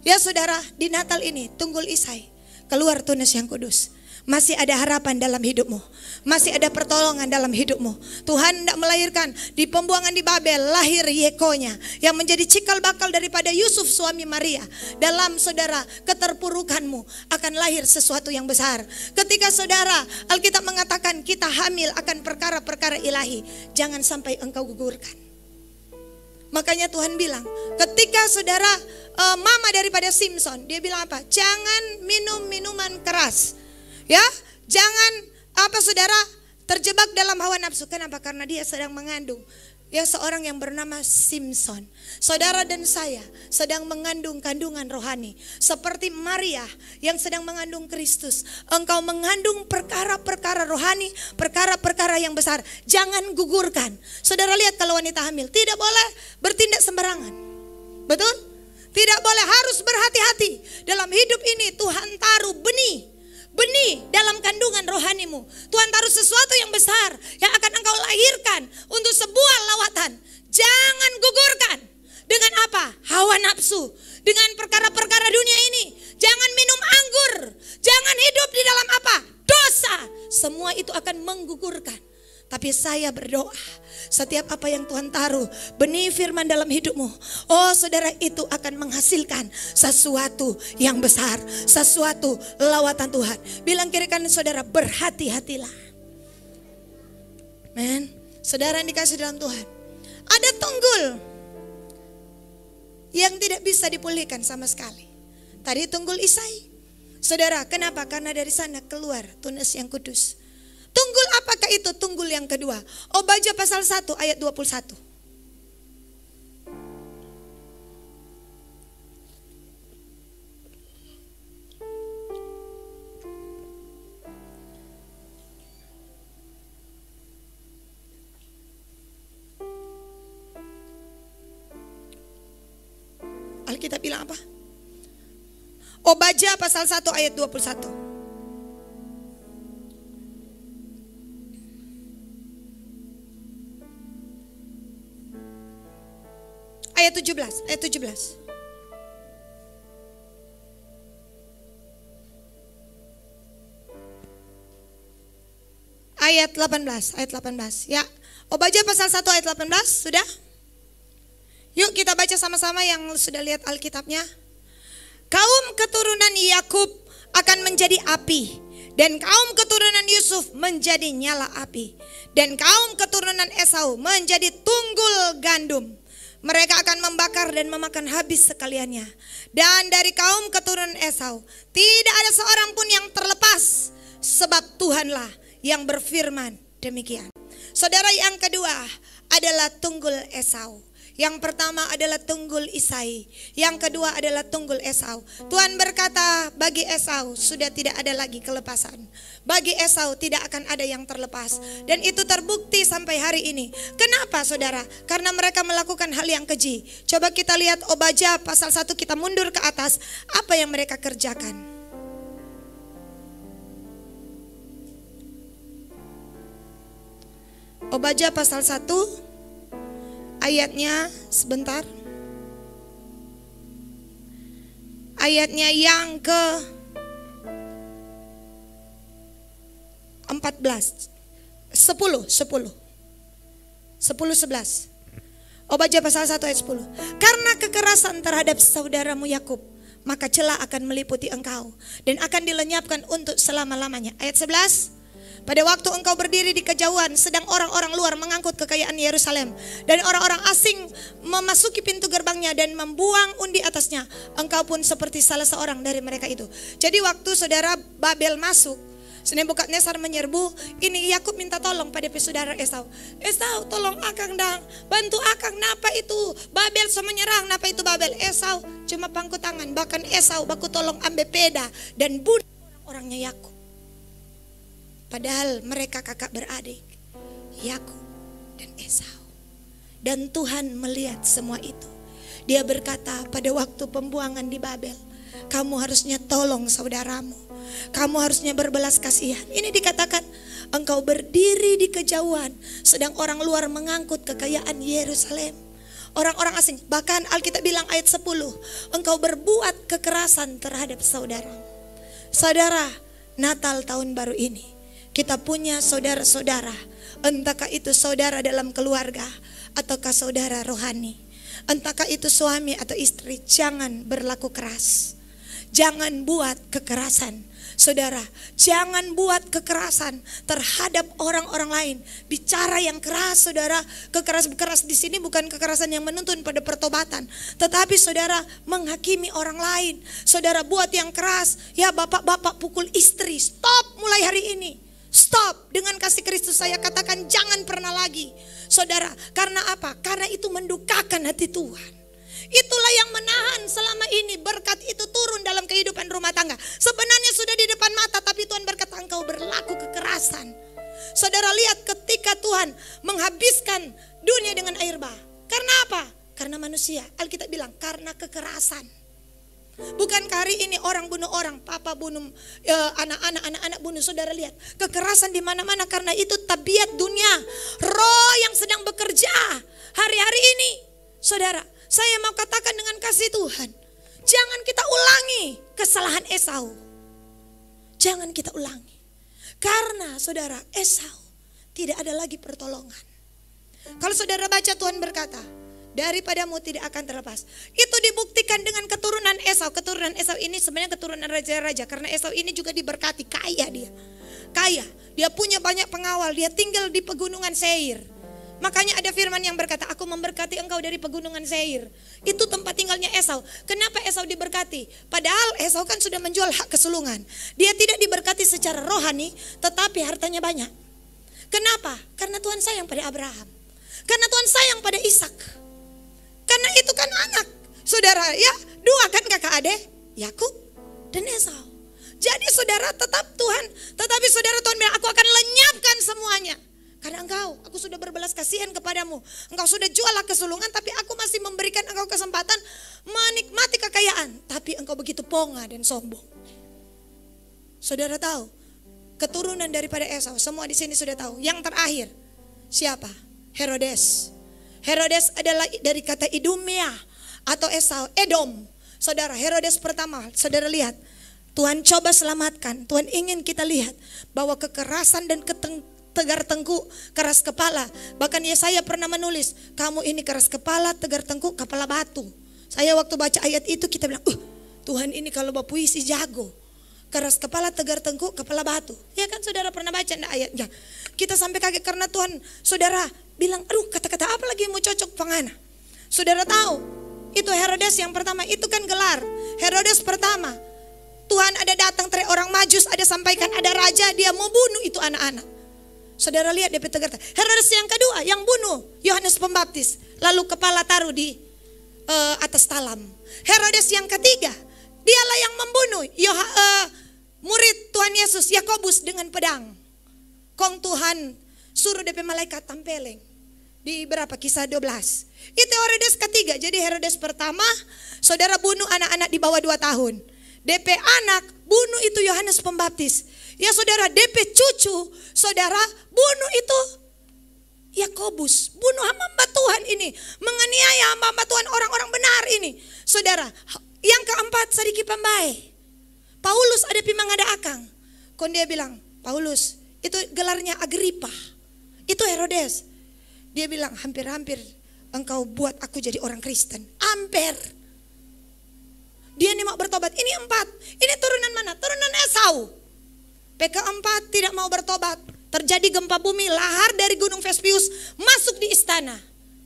Ya saudara, di Natal ini Tunggul Isai keluar tunas yang kudus. Masih ada harapan dalam hidupmu. Masih ada pertolongan dalam hidupmu. Tuhan tidak melahirkan. Di pembuangan di Babel lahir Yekonya, yang menjadi cikal bakal daripada Yusuf suami Maria. Dalam saudara keterpurukanmu akan lahir sesuatu yang besar. Ketika saudara, Alkitab mengatakan kita hamil akan perkara-perkara ilahi, jangan sampai engkau gugurkan. Makanya Tuhan bilang, ketika saudara mama daripada Simpson, dia bilang apa? Jangan minum minuman keras. Ya, jangan saudara terjebak dalam hawa nafsu. Kenapa? Karena dia sedang mengandung seorang yang bernama Simpson. Saudara dan saya sedang mengandung kandungan rohani. Seperti Maria yang sedang mengandung Kristus. Engkau mengandung perkara-perkara rohani, perkara-perkara yang besar. Jangan gugurkan. Saudara lihat kalau wanita hamil, tidak boleh bertindak sembarangan. Betul? Tidak boleh, harus berhati-hati. Dalam hidup ini Tuhan taruh benih dalam kandungan rohanimu. Tuhan taruh sesuatu yang besar yang akan engkau lahirkan untuk sebuah lawatan. Jangan gugurkan. Dengan apa? Hawa nafsu. Dengan perkara-perkara dunia ini. Jangan minum anggur. Jangan hidup di dalam apa? Dosa. Semua itu akan menggugurkan. Tapi saya berdoa, setiap apa yang Tuhan taruh, benih firman dalam hidupmu, oh saudara, itu akan menghasilkan sesuatu yang besar, sesuatu lawatan Tuhan. Bilang kiri kanan saudara, berhati-hatilah. Men, saudara yang dikasih dalam Tuhan, ada tunggul yang tidak bisa dipulihkan sama sekali. Tadi tunggul Isai. Saudara, kenapa? Karena dari sana keluar tunas yang kudus. Tunggul apakah itu? Tunggul yang kedua. Obadya pasal 1 ayat 21. Alkitab bilang apa? Obadya pasal 1 ayat 21. Ayat 17, ayat 17. Ayat 18, ayat 18. Ya, Obadya pasal 1 ayat 18, sudah? Yuk kita baca sama-sama yang sudah lihat Alkitabnya. Kaum keturunan Yakub akan menjadi api Dan kaum keturunan Yusuf menjadi nyala api. Dan kaum keturunan Esau menjadi tunggul gandum. Mereka akan membakar dan memakan habis sekaliannya. Dan dari kaum keturunan Esau tidak ada seorang pun yang terlepas, sebab Tuhanlah yang berfirman demikian. Saudara, yang kedua adalah tunggul Esau. Yang pertama adalah tunggul Isai. Yang kedua adalah tunggul Esau. Tuhan berkata, bagi Esau sudah tidak ada lagi kelepasan. Bagi Esau tidak akan ada yang terlepas. Dan itu terbukti sampai hari ini. Kenapa saudara? Karena mereka melakukan hal yang keji. Coba kita lihat Obadya pasal 1, kita mundur ke atas. Apa yang mereka kerjakan? Obadya pasal 1 ayatnya sebentar. Ayatnya yang ke 14. 11. Obadya pasal 1 ayat 10. Karena kekerasan terhadap saudaramu Yakub, maka celah akan meliputi engkau dan akan dilenyapkan untuk selama-lamanya. Ayat 11. Pada waktu engkau berdiri di kejauhan, sedang orang-orang luar mengangkut kekayaan Yerusalem, dan orang-orang asing memasuki pintu gerbangnya dan membuang undi atasnya, engkau pun seperti salah seorang dari mereka itu. Jadi waktu saudara Babel masuk, Nebukadnezar menyerbu, ini Yakub minta tolong pada saudara Esau. Esau, tolong akang dang, bantu akang, napa itu Babel so menyerang, napa itu Babel. Esau cuma pangku tangan, bahkan Esau baku tolong ambil peda dan bunuh orang-orangnya Yakub. Padahal mereka kakak beradik, Yakub dan Esau. Dan Tuhan melihat semua itu. Dia berkata, pada waktu pembuangan di Babel, kamu harusnya tolong saudaramu. Kamu harusnya berbelas kasihan. Ini dikatakan, engkau berdiri di kejauhan, sedang orang luar mengangkut kekayaan Yerusalem. Orang-orang asing, bahkan Alkitab bilang ayat 10, engkau berbuat kekerasan terhadap saudara. Saudara, Natal tahun baru ini, kita punya saudara-saudara, entahkah itu saudara dalam keluarga ataukah saudara rohani, entahkah itu suami atau istri, jangan berlaku keras. Jangan buat kekerasan. Saudara, jangan buat kekerasan terhadap orang-orang lain. Bicara yang keras, saudara. Keras di sini bukan kekerasan yang menuntun pada pertobatan, tetapi saudara menghakimi orang lain. Saudara buat yang keras, ya bapak-bapak pukul istri. Stop mulai hari ini. Stop, dengan kasih Kristus saya katakan jangan pernah lagi. Saudara, karena apa? Karena itu mendukakan hati Tuhan. Itulah yang menahan selama ini berkat itu turun dalam kehidupan rumah tangga. Sebenarnya sudah di depan mata, tapi Tuhan berkata engkau berlaku kekerasan. Saudara lihat ketika Tuhan menghabiskan dunia dengan air bah. Karena apa? Karena manusia. Alkitab bilang karena kekerasan. Bukankah hari ini orang bunuh orang, papa bunuh anak-anak bunuh. Saudara lihat kekerasan di mana-mana karena itu tabiat dunia, roh yang sedang bekerja hari-hari ini. Saudara, saya mau katakan dengan kasih Tuhan, jangan kita ulangi kesalahan Esau. Jangan kita ulangi. Karena saudara, Esau tidak ada lagi pertolongan. Kalau saudara baca, Tuhan berkata, daripadamu tidak akan terlepas. Itu dibuktikan dengan keturunan Esau. Keturunan Esau ini sebenarnya keturunan raja-raja. Karena Esau ini juga diberkati, kaya dia. Kaya, dia punya banyak pengawal. Dia tinggal di pegunungan Seir. Makanya ada firman yang berkata, aku memberkati engkau dari pegunungan Seir. Itu tempat tinggalnya Esau. Kenapa Esau diberkati? Padahal Esau kan sudah menjual hak kesulungan. Dia tidak diberkati secara rohani, tetapi hartanya banyak. Kenapa? Karena Tuhan sayang pada Abraham. Karena Tuhan sayang pada Ishak. Karena itu kan anak, saudara ya, dua kan kakak adik, Yakub dan Esau. Jadi saudara tetapi saudara Tuhan bilang, aku akan lenyapkan semuanya. Karena aku sudah berbelas kasihan kepadamu. Engkau sudah jual hak kesulungan, tapi aku masih memberikan engkau kesempatan menikmati kekayaan. Tapi engkau begitu ponga dan sombong. Saudara tahu, keturunan daripada Esau, semua di sini sudah tahu. Yang terakhir, siapa? Herodes. Herodes adalah dari kata Idumea atau Esau, Edom. Saudara, Herodes pertama, saudara lihat. Tuhan coba selamatkan. Tuhan ingin kita lihat bahwa kekerasan dan tegar tengkuk, keras kepala. Bahkan Yesaya pernah menulis, kamu ini keras kepala, tegar tengkuk, kepala batu. Saya waktu baca ayat itu kita bilang, Tuhan ini kalau bawa puisi jago. Keras kepala, tegar tengkuk, kepala batu. Ya kan saudara pernah baca enggak ayatnya? Kita sampai kaget karena Tuhan saudara bilang, aduh kata-kata apa lagi yang mau cocok pangana. Saudara tahu, itu Herodes yang pertama, itu kan gelar. Herodes pertama, Tuhan ada datang teriak orang Majus, ada sampaikan ada raja, dia mau bunuh itu anak-anak. Saudara lihat DP tegar. Herodes yang kedua yang bunuh Yohanes Pembaptis, lalu kepala taruh di atas talam. Herodes yang ketiga, dialah yang membunuh murid Tuhan Yesus Yakobus dengan pedang. Kong Tuhan suruh DP malaikat tampeleng di berapa Kisah 12. Itu Herodes ketiga. Jadi Herodes pertama, saudara bunuh anak-anak di bawah 2 tahun. DP anak bunuh itu Yohanes Pembaptis. Ya saudara, DP cucu saudara bunuh itu Yakobus. Bunuh hamba Tuhan ini, menganiaya hamba Tuhan, orang-orang benar ini. Saudara, yang keempat Sadiki Pambae. Paulus ada pimangada akang. Kon dia bilang, Paulus, itu gelarnya Agripa. Itu Herodes. Dia bilang, hampir-hampir engkau buat aku jadi orang Kristen. Hampir. Dia nih mau bertobat. Ini 4. Ini turunan mana? Turunan Esau. PK4 tidak mau bertobat. Terjadi gempa bumi, lahar dari gunung Vespius masuk di istana.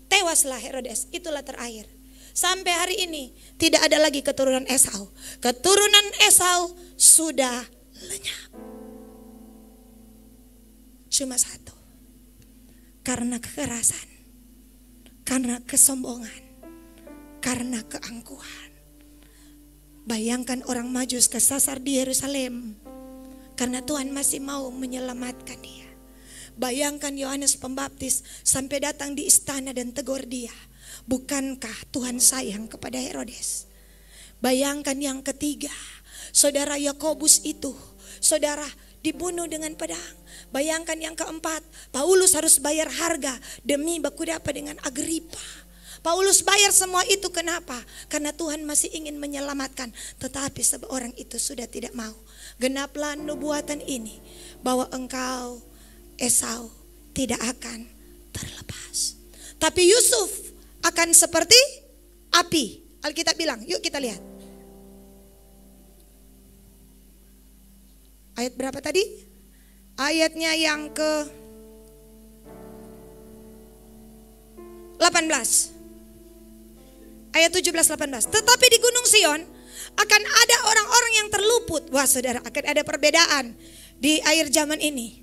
Tewaslah Herodes. Itulah terakhir. Sampai hari ini tidak ada lagi keturunan Esau. Keturunan Esau sudah lenyap. Cuma satu. Karena kekerasan, karena kesombongan, karena keangkuhan. Bayangkan orang Majus kesasar di Yerusalem karena Tuhan masih mau menyelamatkan dia. Bayangkan Yohanes Pembaptis sampai datang di istana dan tegur dia. Bukankah Tuhan sayang kepada Herodes? Bayangkan yang ketiga, saudara Yakobus itu, saudara dibunuh dengan pedang. Bayangkan yang keempat, Paulus harus bayar harga demi baku dapat dengan Agripa. Paulus bayar semua itu kenapa? Karena Tuhan masih ingin menyelamatkan. Tetapi seorang itu sudah tidak mau. Genaplah nubuatan ini bahwa engkau Esau tidak akan terlepas. Tapi Yusuf akan seperti api. Alkitab bilang, yuk kita lihat. Ayat berapa tadi? Ayatnya yang ke 18. Ayat 17-18. Tetapi di Gunung Sion akan ada orang-orang yang terluput. Wah saudara, akan ada perbedaan di akhir zaman ini.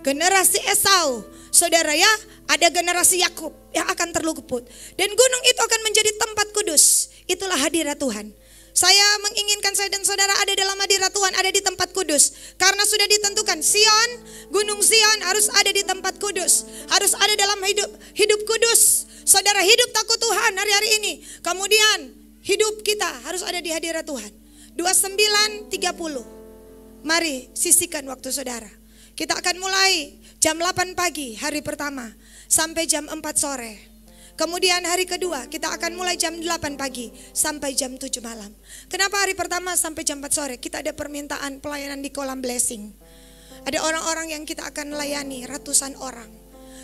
Generasi Esau, saudara ya, ada generasi Yakub yang akan terluput. Dan gunung itu akan menjadi tempat kudus. Itulah hadirat Tuhan. Saya menginginkan saya dan saudara ada dalam hadirat Tuhan, ada di tempat kudus. Karena sudah ditentukan Sion, Gunung Sion harus ada di tempat kudus. Harus ada dalam hidup kudus. Saudara hidup takut Tuhan hari-hari ini. Kemudian hidup kita harus ada di hadirat Tuhan. 29:30. Mari sisihkan waktu saudara. Kita akan mulai jam 8 pagi hari pertama sampai jam 4 sore. Kemudian hari kedua kita akan mulai jam 8 pagi sampai jam 7 malam. Kenapa hari pertama sampai jam 4 sore? Kita ada permintaan pelayanan di kolam blessing. Ada orang-orang yang kita akan layani, ratusan orang.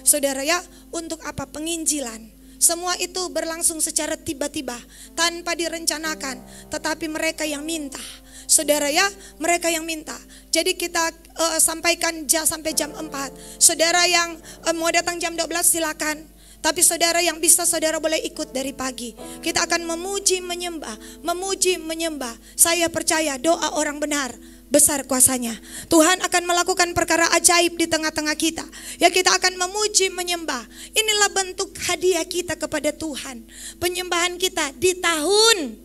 Saudara ya, untuk apa? Penginjilan. Semua itu berlangsung secara tiba-tiba, tanpa direncanakan. Tetapi mereka yang minta. Saudara ya, mereka yang minta. Jadi kita sampaikan sampai jam 4. Saudara yang mau datang jam 12 silakan. Tapi saudara yang bisa, saudara boleh ikut dari pagi. Kita akan memuji menyembah. Saya percaya doa orang benar besar kuasanya. Tuhan akan melakukan perkara ajaib di tengah-tengah kita. Ya, kita akan memuji menyembah. Inilah bentuk hadiah kita kepada Tuhan. Penyembahan kita di tahun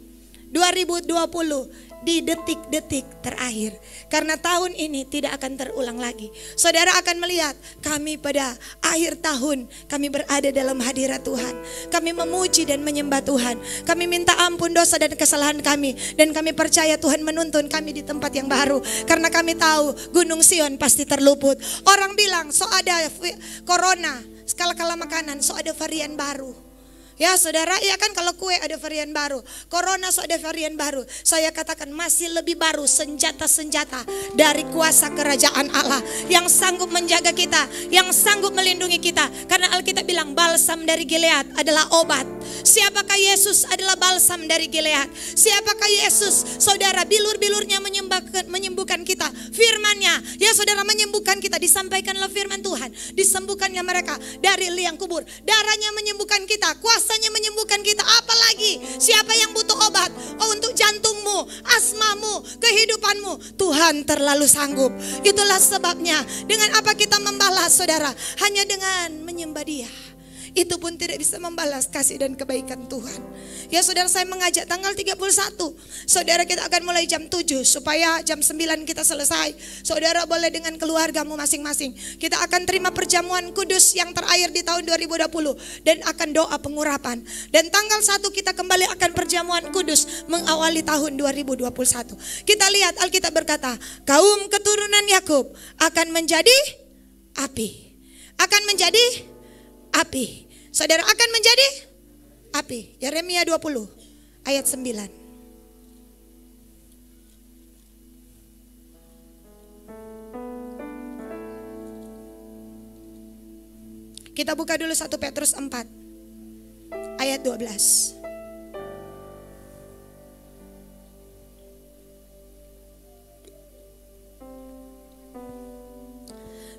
2020. Di detik-detik terakhir. Karena tahun ini tidak akan terulang lagi. Saudara akan melihat kami pada akhir tahun. Kami berada dalam hadirat Tuhan. Kami memuji dan menyembah Tuhan. Kami minta ampun dosa dan kesalahan kami. Dan kami percaya Tuhan menuntun kami di tempat yang baru. Karena kami tahu Gunung Sion pasti terluput. Orang bilang so ada corona, skala-kala makanan, so ada varian baru. Ya saudara, iya kan kalau kue ada varian baru, corona ada varian baru. Saya katakan masih lebih baru senjata-senjata dari kuasa kerajaan Allah yang sanggup menjaga kita, yang sanggup melindungi kita. Karena Alkitab bilang balsam dari Gilead adalah obat. Siapakah Yesus adalah balsam dari Gilead? Siapakah Yesus? Saudara, bilur-bilurnya menyembuhkan kita. Firman-Nya, ya saudara, menyembuhkan kita. Disampaikanlah firman Tuhan, disembuhkannya mereka dari liang kubur. Darahnya menyembuhkan kita, kuasanya menyembuhkan kita. Apalagi siapa yang butuh obat? Oh, untuk jantungmu, asmamu, kehidupanmu, Tuhan terlalu sanggup. Itulah sebabnya dengan apa kita membalas saudara? Hanya dengan menyembah Dia. Itu pun tidak bisa membalas kasih dan kebaikan Tuhan. Ya saudara, saya mengajak tanggal 31. Saudara, kita akan mulai jam 7 supaya jam 9 kita selesai. Saudara boleh dengan keluargamu masing-masing. Kita akan terima perjamuan kudus yang terakhir di tahun 2020 dan akan doa pengurapan. Dan tanggal 1 kita kembali akan perjamuan kudus mengawali tahun 2021. Kita lihat Alkitab berkata, kaum keturunan Yakub akan menjadi api. Akan menjadi api. Saudara, akan menjadi api. Yeremia 20 ayat 9. Kita buka dulu 1 Petrus 4 ayat 12.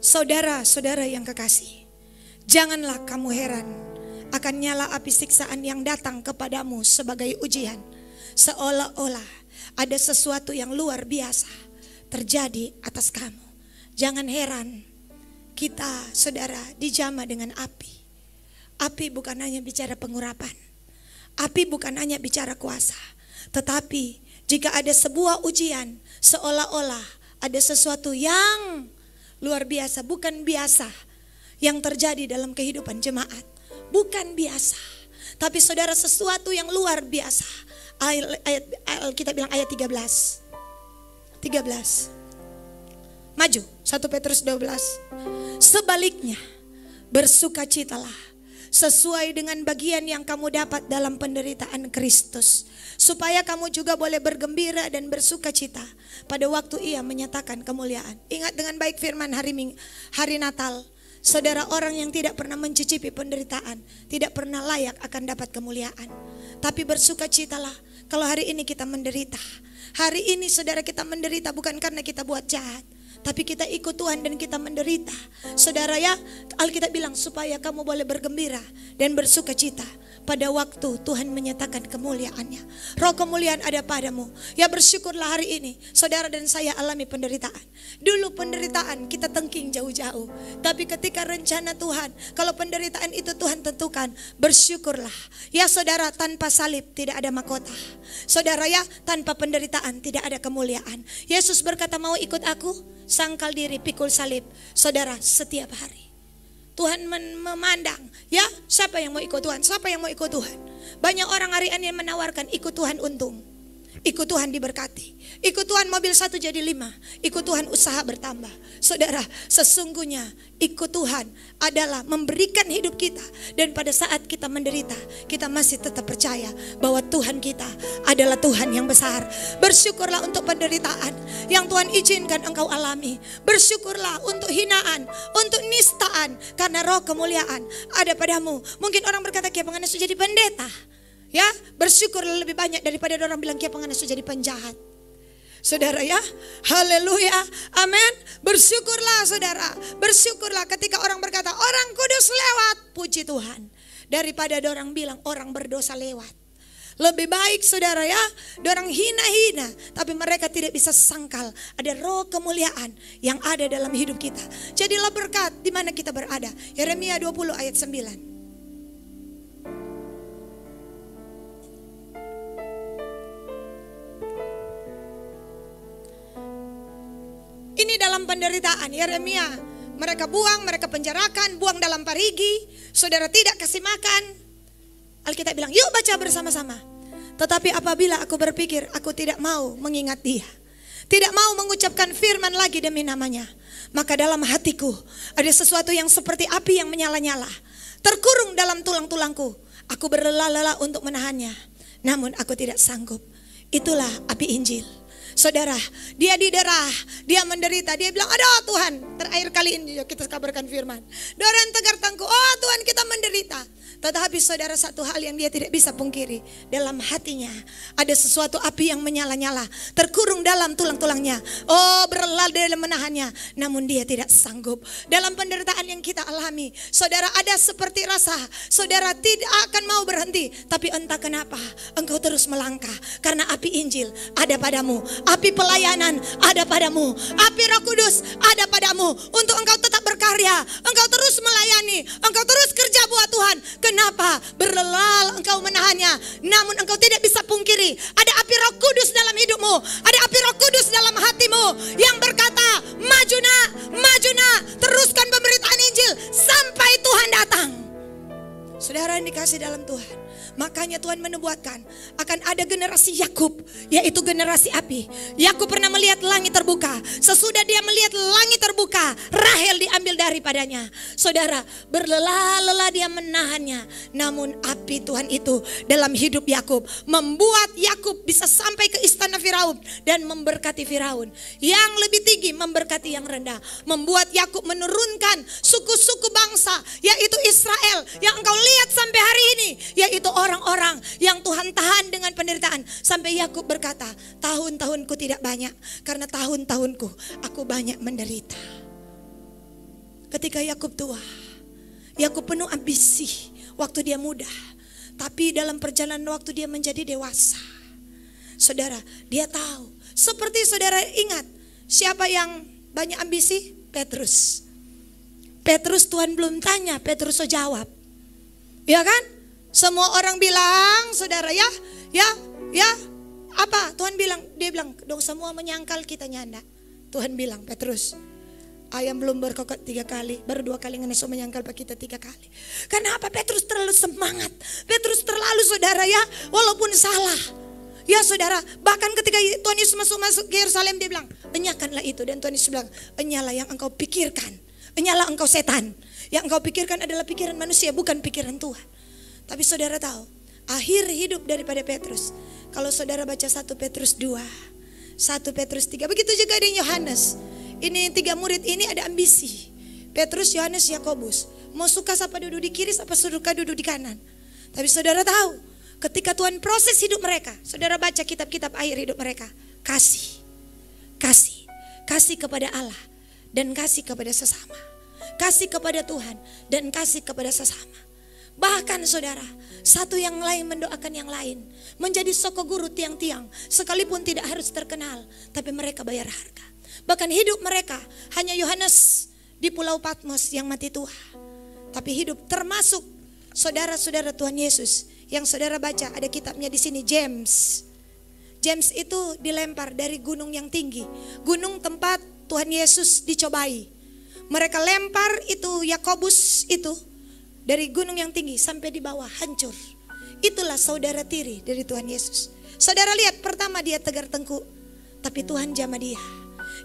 Saudara-saudara yang kekasih, janganlah kamu heran akan nyala api siksaan yang datang kepadamu sebagai ujian, seolah-olah ada sesuatu yang luar biasa terjadi atas kamu. Jangan heran, kita saudara dijamah dengan api. Api bukan hanya bicara pengurapan, api bukan hanya bicara kuasa, tetapi jika ada sebuah ujian, seolah-olah ada sesuatu yang luar biasa, bukan biasa yang terjadi dalam kehidupan jemaat. Bukan biasa, tapi saudara sesuatu yang luar biasa. Kita bilang ayat 13. Maju 1 Petrus 12. Sebaliknya bersukacitalah sesuai dengan bagian yang kamu dapat dalam penderitaan Kristus, supaya kamu juga boleh bergembira dan bersukacita pada waktu Ia menyatakan kemuliaan. Ingat dengan baik firman hari Natal. Saudara, orang yang tidak pernah mencicipi penderitaan tidak pernah layak akan dapat kemuliaan. Tapi bersukacitalah kalau hari ini kita menderita. Hari ini saudara kita menderita bukan karena kita buat jahat, tapi kita ikut Tuhan dan kita menderita. Saudara ya, Alkitab bilang supaya kamu boleh bergembira dan bersukacita pada waktu Tuhan menyatakan kemuliaannya. Roh kemuliaan ada padamu. Ya bersyukurlah hari ini saudara dan saya alami penderitaan. Dulu penderitaan kita tengking jauh-jauh, tapi ketika rencana Tuhan, kalau penderitaan itu Tuhan tentukan, bersyukurlah. Ya saudara, tanpa salib tidak ada mahkota. Saudara ya, tanpa penderitaan tidak ada kemuliaan. Yesus berkata, mau ikut aku? Sangkal diri, pikul salib. Saudara, setiap hari Tuhan memandang, ya siapa yang mau ikut Tuhan? Siapa yang mau ikut Tuhan? Banyak orang hari ini menawarkan ikut Tuhan untung, ikut Tuhan diberkati, ikut Tuhan mobil 1 jadi 5, ikut Tuhan usaha bertambah. Saudara, sesungguhnya ikut Tuhan adalah memberikan hidup kita, dan pada saat kita menderita, kita masih tetap percaya bahwa Tuhan kita adalah Tuhan yang besar. Bersyukurlah untuk penderitaan yang Tuhan izinkan engkau alami. Bersyukurlah untuk hinaan, untuk nistaan, karena roh kemuliaan ada padamu. Mungkin orang berkata, Kia Panganes sudah jadi pendeta. Ya, bersyukurlah lebih banyak daripada orang bilang Kia Panganes sudah jadi penjahat. Saudara ya, haleluya, amin. Bersyukurlah saudara, bersyukurlah ketika orang berkata orang kudus lewat, puji Tuhan, daripada orang bilang orang berdosa lewat. Lebih baik saudara ya, orang hina-hina, tapi mereka tidak bisa sangkal ada roh kemuliaan yang ada dalam hidup kita. Jadilah berkat di mana kita berada. Yeremia 20 ayat 9. Ini dalam penderitaan Yeremia, mereka buang, mereka penjarakan, buang dalam parigi, saudara tidak kasih makan. Alkitab bilang, yuk baca bersama-sama. Tetapi apabila aku berpikir, aku tidak mau mengingat dia, tidak mau mengucapkan firman lagi demi namanya, maka dalam hatiku ada sesuatu yang seperti api yang menyala-nyala, terkurung dalam tulang-tulangku. Aku berlelah-lelah untuk menahannya, namun aku tidak sanggup. Itulah api Injil. Saudara, dia didera, dia menderita. Dia bilang, aduh Tuhan, terakhir kali ini kita kabarkan firman. Doran tegar tangku, oh Tuhan kita menderita. Tetapi saudara, satu hal yang dia tidak bisa pungkiri, dalam hatinya ada sesuatu api yang menyala-nyala, terkurung dalam tulang-tulangnya. Oh, berlelah dalam menahannya, namun dia tidak sanggup. Dalam penderitaan yang kita alami, saudara, ada seperti rasa saudara tidak akan mau berhenti, tapi entah kenapa engkau terus melangkah. Karena api Injil ada padamu, api pelayanan ada padamu, api Roh Kudus ada padamu untuk engkau tetap berkarya, engkau terus melayani, engkau terus kerja buat Tuhan. Kenapa? Berlelah engkau menahannya, namun engkau tidak bisa pungkiri ada api Roh Kudus dalam hidupmu, ada api Roh Kudus dalam hatimu yang berkata, maju nak, teruskan pemberitaan Injil sampai Tuhan datang. Saudara yang dikasih dalam Tuhan, makanya Tuhan menubuatkan akan ada generasi Yakub, yaitu generasi api. Yakub pernah melihat langit terbuka. Sesudah dia melihat langit terbuka, Rahel diambil daripadanya. Saudara, berlelah-lelah dia menahannya, namun api Tuhan itu dalam hidup Yakub membuat Yakub bisa sampai ke istana Firaun dan memberkati Firaun. Yang lebih tinggi memberkati yang rendah, membuat Yakub menurunkan suku-suku bangsa, yaitu Israel yang engkau lihat sampai hari ini, yaitu orang-orang yang Tuhan tahan dengan penderitaan. Sampai Yakub berkata, tahun-tahunku tidak banyak, karena tahun-tahunku aku banyak menderita. Ketika Yakub tua, Yakub penuh ambisi waktu dia muda, tapi dalam perjalanan waktu dia menjadi dewasa, saudara, dia tahu. Seperti saudara ingat, siapa yang banyak ambisi? Petrus. Petrus Tuhan belum tanya, Petrus so jawab. Ya kan? Semua orang bilang, saudara, ya, apa? Tuhan bilang, dia bilang, dong semua menyangkal kita nyanda. Tuhan bilang, Petrus, ayam belum berkokok 3 kali, baru 2 kali ngeneso menyangkal pak kita 3 kali. Karena apa? Petrus terlalu semangat, Petrus terlalu, saudara, ya, walaupun salah. Ya saudara, bahkan ketika Tuhan Yesus masuk ke Yerusalem, dia bilang, enyahkanlah itu. Dan Tuhan Yesus bilang, enyalah yang engkau pikirkan, enyalah engkau setan. Yang engkau pikirkan adalah pikiran manusia, bukan pikiran Tuhan. Tapi saudara tahu, akhir hidup daripada Petrus, kalau saudara baca 1 Petrus 2, 1 Petrus 3, begitu juga dengan Yohanes. Ini 3 murid ini ada ambisi. Petrus, Yohanes, Yakobus. Mau suka siapa duduk di kiri, siapa suka duduk di kanan. Tapi saudara tahu, ketika Tuhan proses hidup mereka, saudara baca kitab-kitab akhir hidup mereka, kasih kepada Allah dan kasih kepada sesama. Kasih kepada Tuhan dan kasih kepada sesama. Bahkan saudara, satu yang lain mendoakan yang lain, menjadi soko guru tiang-tiang, sekalipun tidak harus terkenal, tapi mereka bayar harga. Bahkan hidup mereka hanya Yohanes di Pulau Patmos yang mati tua, tapi hidup termasuk saudara-saudara Tuhan Yesus yang saudara baca, ada kitabnya di sini, James. James itu dilempar dari gunung yang tinggi, gunung tempat Tuhan Yesus dicobai. Mereka lempar itu Yakobus itu dari gunung yang tinggi sampai di bawah hancur. Itulah saudara tiri dari Tuhan Yesus. Saudara lihat, pertama dia tegar tengkuk, tapi Tuhan jamah dia.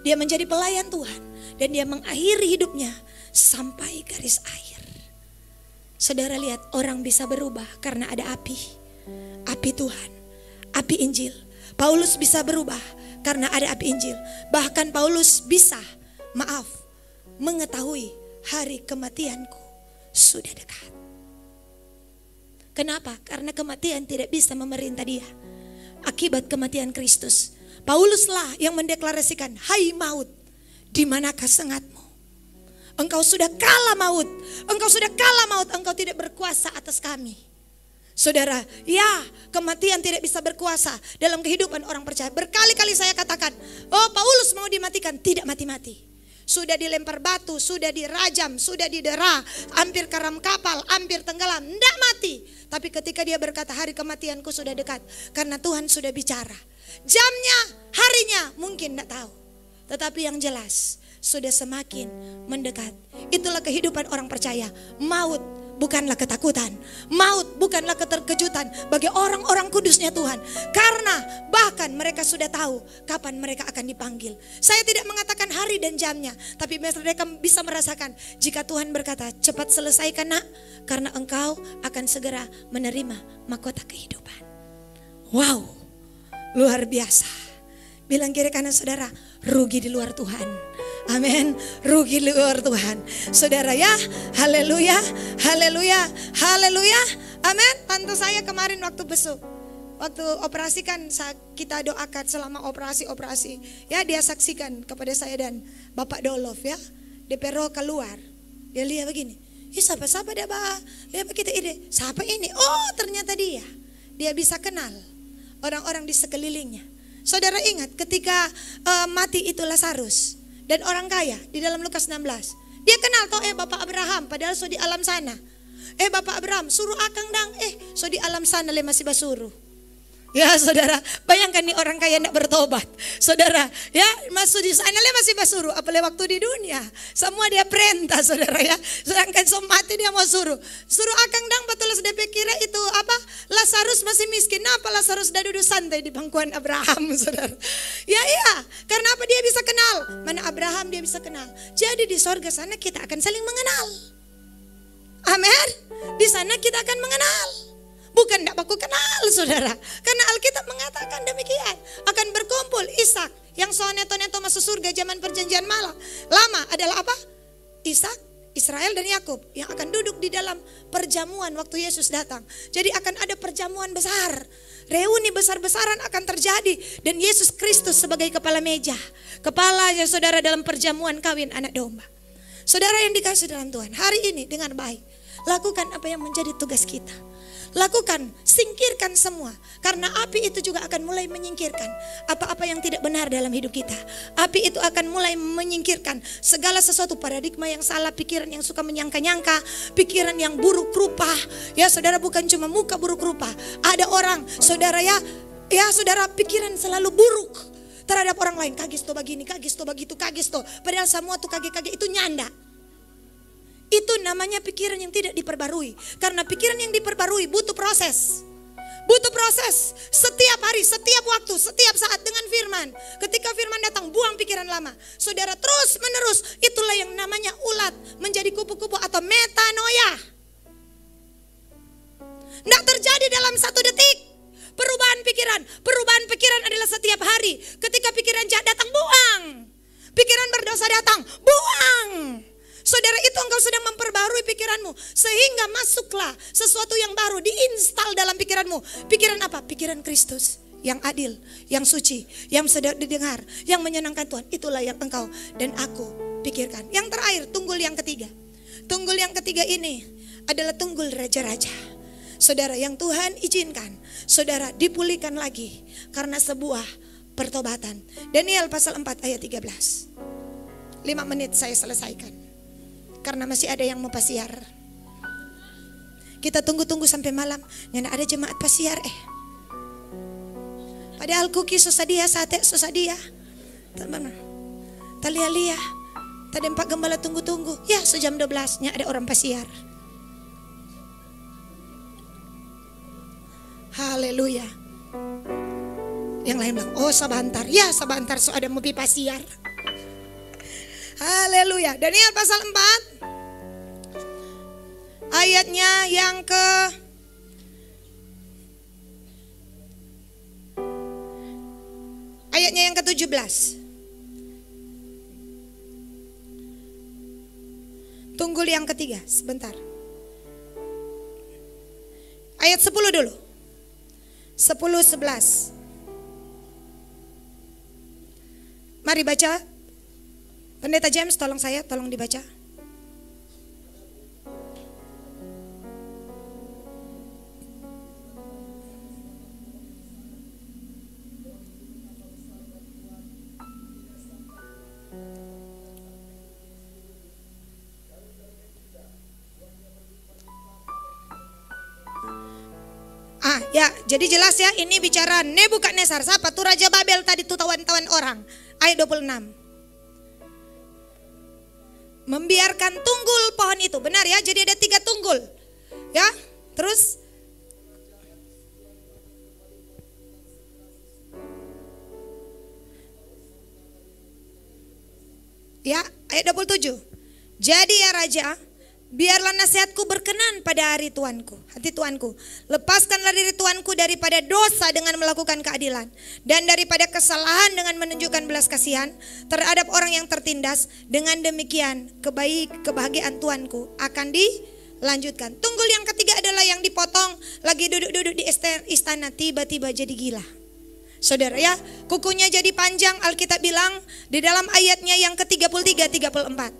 Dia menjadi pelayan Tuhan dan dia mengakhiri hidupnya sampai garis akhir. Saudara lihat, orang bisa berubah karena ada api. Api Tuhan, api Injil. Paulus bisa berubah karena ada api Injil. Bahkan Paulus bisa, mengetahui hari kematianku sudah dekat. Kenapa? Karena kematian tidak bisa memerintah dia. Akibat kematian Kristus, Pauluslah yang mendeklarasikan, hai maut, di manakah sengatmu? Engkau sudah kalah maut, engkau sudah kalah maut, engkau tidak berkuasa atas kami. Saudara, ya, kematian tidak bisa berkuasa dalam kehidupan orang percaya. Berkali-kali saya katakan, oh Paulus mau dimatikan, tidak mati-mati. Sudah dilempar batu, sudah dirajam, sudah didera, hampir karam kapal, hampir tenggelam, tidak mati. Tapi ketika dia berkata, hari kematianku sudah dekat, karena Tuhan sudah bicara. Jamnya, harinya mungkin tidak tahu, tetapi yang jelas sudah semakin mendekat. Itulah kehidupan orang percaya. Maut bukanlah ketakutan. Maut bukanlah keterkejutan bagi orang-orang kudusnya Tuhan. Karena bahkan mereka sudah tahu kapan mereka akan dipanggil. Saya tidak mengatakan hari dan jamnya, tapi mereka bisa merasakan jika Tuhan berkata, cepat selesaikan nak, karena engkau akan segera menerima mahkota kehidupan. Wow, luar biasa. Bilang kiri kanan saudara, rugi di luar Tuhan. Amin, rugi di luar Tuhan. Saudara ya, haleluya, haleluya, haleluya. Amin. Tante saya kemarin waktu besuk, waktu operasi kan kita doakan selama operasi. Ya, dia saksikan kepada saya dan Bapak Dolof ya. DP roh keluar. Dia lihat begini. Siapa dia bah? Lihat begitu ide. Siapa ini? Oh, ternyata dia. Dia bisa kenal orang-orang di sekelilingnya. Saudara ingat ketika mati itu Lazarus dan orang kaya di dalam Lukas 16. Dia kenal toh Bapak Abraham padahal so di alam sana. Bapak Abraham suruh akang dang so di alam sana le masih basuruh. Ya saudara, bayangkan nih orang kaya tidak bertobat. Saudara, ya masuk di sana le masih basuruh, apalagi waktu di dunia. Semua dia perintah saudara ya. Sedangkan so mati dia mau suruh akang dang betul DP kira itu apa? Lazarus masih miskin. Apa Lazarus dah duduk santai di bangkuan Abraham saudara. Ya iya, karena apa dia bisa kenal? Mana Abraham dia bisa kenal. Jadi di sorga sana kita akan saling mengenal. Amin. Di sana kita akan mengenal. Bukan tidak baku kenal saudara. Karena Alkitab mengatakan demikian. Akan berkumpul Ishak yang so neto-neto masuk surga zaman perjanjian lama adalah apa? Ishak, Israel dan Yakub yang akan duduk di dalam perjamuan waktu Yesus datang. Jadi akan ada perjamuan besar. Reuni besar-besaran akan terjadi. Dan Yesus Kristus sebagai kepala meja. Kepalanya saudara dalam perjamuan kawin anak domba. Saudara yang dikasih dalam Tuhan, hari ini dengan baik lakukan apa yang menjadi tugas kita. Lakukan, singkirkan semua. Karena api itu juga akan mulai menyingkirkan apa-apa yang tidak benar dalam hidup kita. Api itu akan mulai menyingkirkan segala sesuatu paradigma yang salah, pikiran yang suka menyangka-nyangka, pikiran yang buruk rupa. Ya saudara, bukan cuma muka buruk rupa. Ada orang saudara ya saudara pikiran selalu buruk terhadap orang lain. Kagis to begini, kagis to begitu, kagis to. Padahal semua tuh kage-kage itu nyanda. Itu namanya pikiran yang tidak diperbarui. Karena pikiran yang diperbarui butuh proses. Butuh proses. Setiap hari, setiap waktu, setiap saat dengan firman. Ketika firman datang, buang pikiran lama. Saudara terus menerus. Itulah yang namanya ulat menjadi kupu-kupu atau metanoia. Tidak terjadi dalam 1 detik. Perubahan pikiran adalah setiap hari. Ketika pikiran jahat datang, buang. Pikiran berdosa datang, buang. Saudara, itu engkau sedang memperbarui pikiranmu. Sehingga masuklah sesuatu yang baru, diinstal dalam pikiranmu. Pikiran apa? Pikiran Kristus. Yang adil, yang suci, yang sedang didengar, yang menyenangkan Tuhan. Itulah yang engkau dan aku pikirkan. Yang terakhir, tunggul yang ketiga. Tunggul yang ketiga ini adalah tunggul raja-raja. Saudara, yang Tuhan izinkan saudara dipulihkan lagi karena sebuah pertobatan. Daniel pasal 4 ayat 13. 5 menit saya selesaikan. Karena masih ada yang mau pasiar. Kita tunggu-tunggu sampai malam. Nggak ada jemaat pasiar Padahal kuki susah dia, sate susah dia. Talia-lia. Tadi Pak Gembala tunggu-tunggu. Ya sejam 12 nya ada orang pasiar. Haleluya. Yang lain bilang, oh sabantar. Ya sabantar so ada mau pasiar. Haleluya. Daniel pasal 4 ayatnya yang ke-17. Tunggul yang ketiga, sebentar. Ayat 10 dulu. 10-11. Mari baca. Pendeta James tolong dibaca. Ya, jadi jelas ya, ini bicara Nebukadnezar. Siapa tuh Raja Babel tadi tuh tawan-tawan orang. Ayat 26. Membiarkan tunggul pohon itu. Benar ya, jadi ada 3 tunggul. Ya, ayat 27. Jadi ya raja, biarlah nasihatku berkenan pada hari Tuanku, hati Tuanku. Lepaskanlah diri Tuanku daripada dosa dengan melakukan keadilan, dan daripada kesalahan dengan menunjukkan belas kasihan terhadap orang yang tertindas. Dengan demikian kebahagiaan Tuanku akan dilanjutkan. Tunggul yang ketiga adalah yang dipotong lagi duduk-duduk di istana, tiba-tiba jadi gila. Saudara ya, kukunya jadi panjang. Alkitab bilang di dalam ayatnya yang ke-33-34.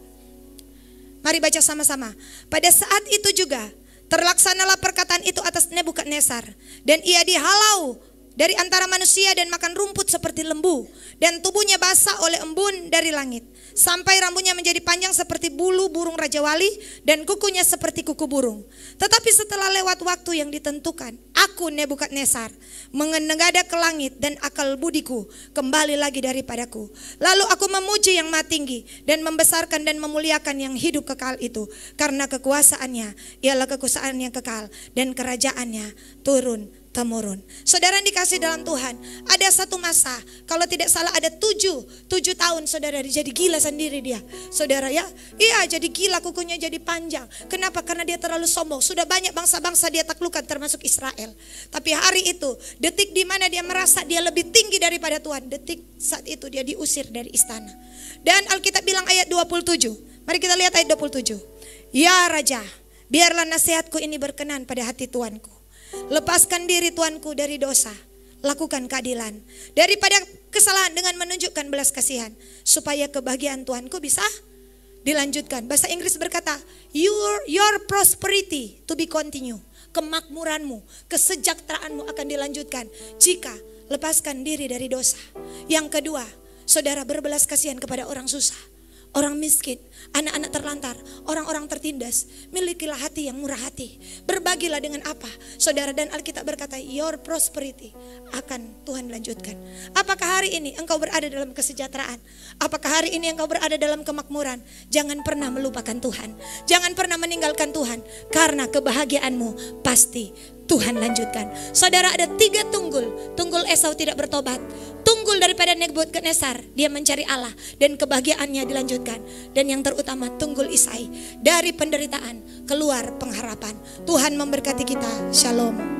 Mari baca sama-sama. Pada saat itu juga terlaksanalah perkataan itu atas Nebukadnezar, dan ia dihalau dari antara manusia dan makan rumput seperti lembu, dan tubuhnya basah oleh embun dari langit, sampai rambutnya menjadi panjang seperti bulu burung Raja Wali, dan kukunya seperti kuku burung. Tetapi setelah lewat waktu yang ditentukan, aku Nebukadnezar mengenegada ke langit, dan akal budiku kembali lagi daripadaku. Lalu aku memuji yang Maha Tinggi dan membesarkan dan memuliakan yang hidup kekal itu, karena kekuasaannya ialah kekuasaan yang kekal, dan kerajaannya turun temurun. Saudara yang dikasih dalam Tuhan, ada satu masa, kalau tidak salah ada 7 tahun saudara jadi gila sendiri dia. Saudara ya, iya jadi gila, kukunya jadi panjang. Kenapa? Karena dia terlalu sombong. Sudah banyak bangsa-bangsa dia taklukkan termasuk Israel. Tapi hari itu, detik di mana dia merasa dia lebih tinggi daripada Tuhan, detik saat itu dia diusir dari istana. Dan Alkitab bilang ayat 27. Mari kita lihat ayat 27. Ya Raja, biarlah nasihatku ini berkenan pada hati Tuanku. Lepaskan diri Tuanku dari dosa, lakukan keadilan, daripada kesalahan dengan menunjukkan belas kasihan, supaya kebahagiaan Tuanku bisa dilanjutkan. Bahasa Inggris berkata, your prosperity to be continue. Kemakmuranmu, kesejahteraanmu akan dilanjutkan jika lepaskan diri dari dosa. Yang kedua, saudara berbelas kasihan kepada orang susah, orang miskin, anak-anak terlantar, orang-orang tertindas. Milikilah hati yang murah hati. Berbagilah dengan apa, saudara. Dan Alkitab berkata, your prosperity akan Tuhan lanjutkan. Apakah hari ini engkau berada dalam kesejahteraan? Apakah hari ini engkau berada dalam kemakmuran? Jangan pernah melupakan Tuhan. Jangan pernah meninggalkan Tuhan. Karena kebahagiaanmu pasti Tuhan lanjutkan. Saudara, ada 3 tunggul. Tunggul Esau tidak bertobat. Tunggul daripada Nebukadnezar, dia mencari Allah dan kebahagiaannya dilanjutkan. Dan yang terutama tunggul Isai, dari penderitaan keluar pengharapan. Tuhan memberkati kita. Shalom.